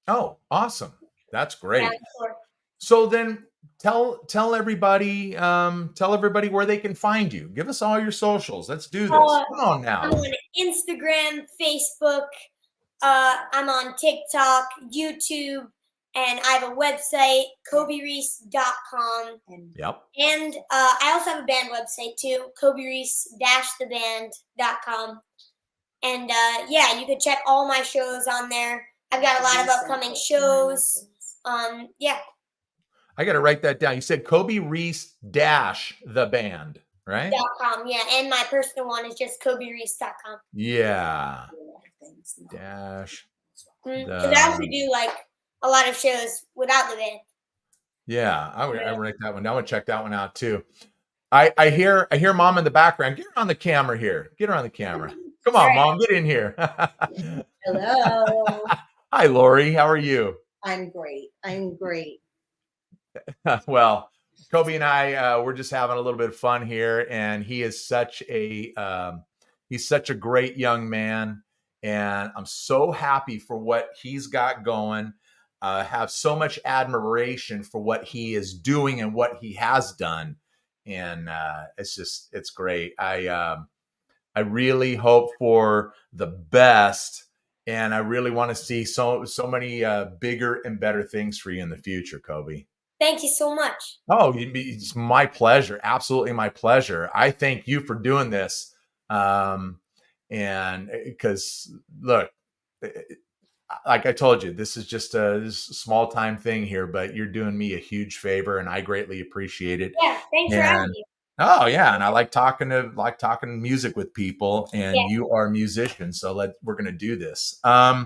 Speaker 1: Oh, awesome. That's
Speaker 2: Yeah,
Speaker 1: great.
Speaker 2: sure.
Speaker 1: So then tell everybody where they can find you. Give us all your socials. Let's do this.
Speaker 2: Uh,
Speaker 1: Come on
Speaker 2: I'm
Speaker 1: now.
Speaker 2: on Instagram, Facebook. I'm on TikTok, YouTube, and I have a website, KOBEReese.com.
Speaker 1: Yep.
Speaker 2: And I also have a band website too, KOBEReese-theband.com. And yeah, you can check all my shows on there. I've got a lot of upcoming shows. Yeah,
Speaker 1: I got to write that down. You said Kobe Reese dash the band, right?
Speaker 2: .com. Yeah, and my personal one is just KOBEReese.com.
Speaker 1: Yeah. Dash
Speaker 2: Because I also
Speaker 1: the.
Speaker 2: do like a lot of shows without the band.
Speaker 1: Yeah, I write that one down. I want to check that one out too. I hear mom in the background. Get her on the camera here. Get her on the camera. Come
Speaker 2: All
Speaker 1: on,
Speaker 2: right.
Speaker 1: mom, get in here.
Speaker 3: Hello.
Speaker 1: Hi, Lori. How are you?
Speaker 3: I'm great. I'm great.
Speaker 1: Well, Kobe and I, we're just having a little bit of fun here, and he is he's such a great young man, and I'm so happy for what he's got going. Have so much admiration for what he is doing and what he has done, and it's great. I really hope for the best, and I really want to see so many bigger and better things for you in the future, Kobe.
Speaker 2: Thank you so much.
Speaker 1: Oh, it's my pleasure. Absolutely my pleasure. I thank you for doing this. And because look, like I told you, this is just a small time thing here, but you're doing me a huge favor, and I greatly appreciate it.
Speaker 2: Yeah, thanks for having
Speaker 1: And
Speaker 2: me.
Speaker 1: oh yeah, and I like talking music with people,
Speaker 2: Yeah,
Speaker 1: and you are a musician, so we're gonna do this.
Speaker 2: yeah.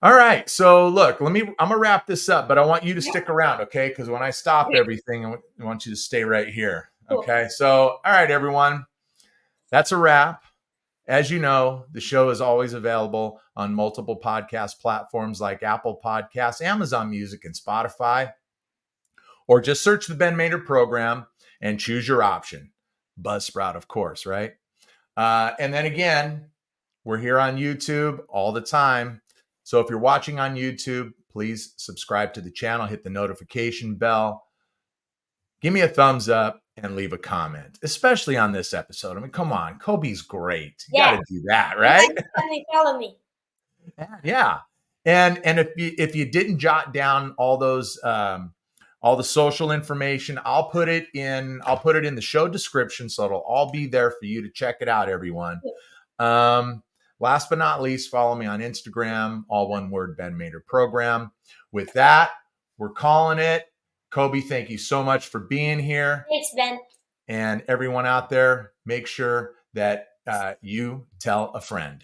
Speaker 1: All right. So look, I'm gonna wrap this up, but I want you to
Speaker 2: Yeah.
Speaker 1: stick around, okay? Because when I stop
Speaker 2: Okay,
Speaker 1: everything, I want you to stay right here.
Speaker 2: cool.
Speaker 1: Okay. So, all right, everyone. That's a wrap. As you know, the show is always available on multiple podcast platforms like Apple Podcasts, Amazon Music, and Spotify. Or just search the Ben Maynard program and choose your option. Buzzsprout, of course, right? And then again, we're here on YouTube all the time. So if you're watching on YouTube, please subscribe to the channel, hit the notification bell, give me a thumbs up, and leave a comment, especially on this episode. I mean, come on, Kobe's great. You
Speaker 2: Yeah,
Speaker 1: got to do that,
Speaker 2: you guys
Speaker 1: right?
Speaker 2: definitely follow me.
Speaker 1: Yeah. And if you didn't jot down all those all the social information. I'll put it in the show description, so it'll all be there for you to check it out, everyone. Last but not least, follow me on Instagram, all one word, Ben Maynard Program. With that, we're calling it. Kobe, thank you so much for being here.
Speaker 2: Thanks, Ben.
Speaker 1: And everyone out there, make sure that you tell a friend.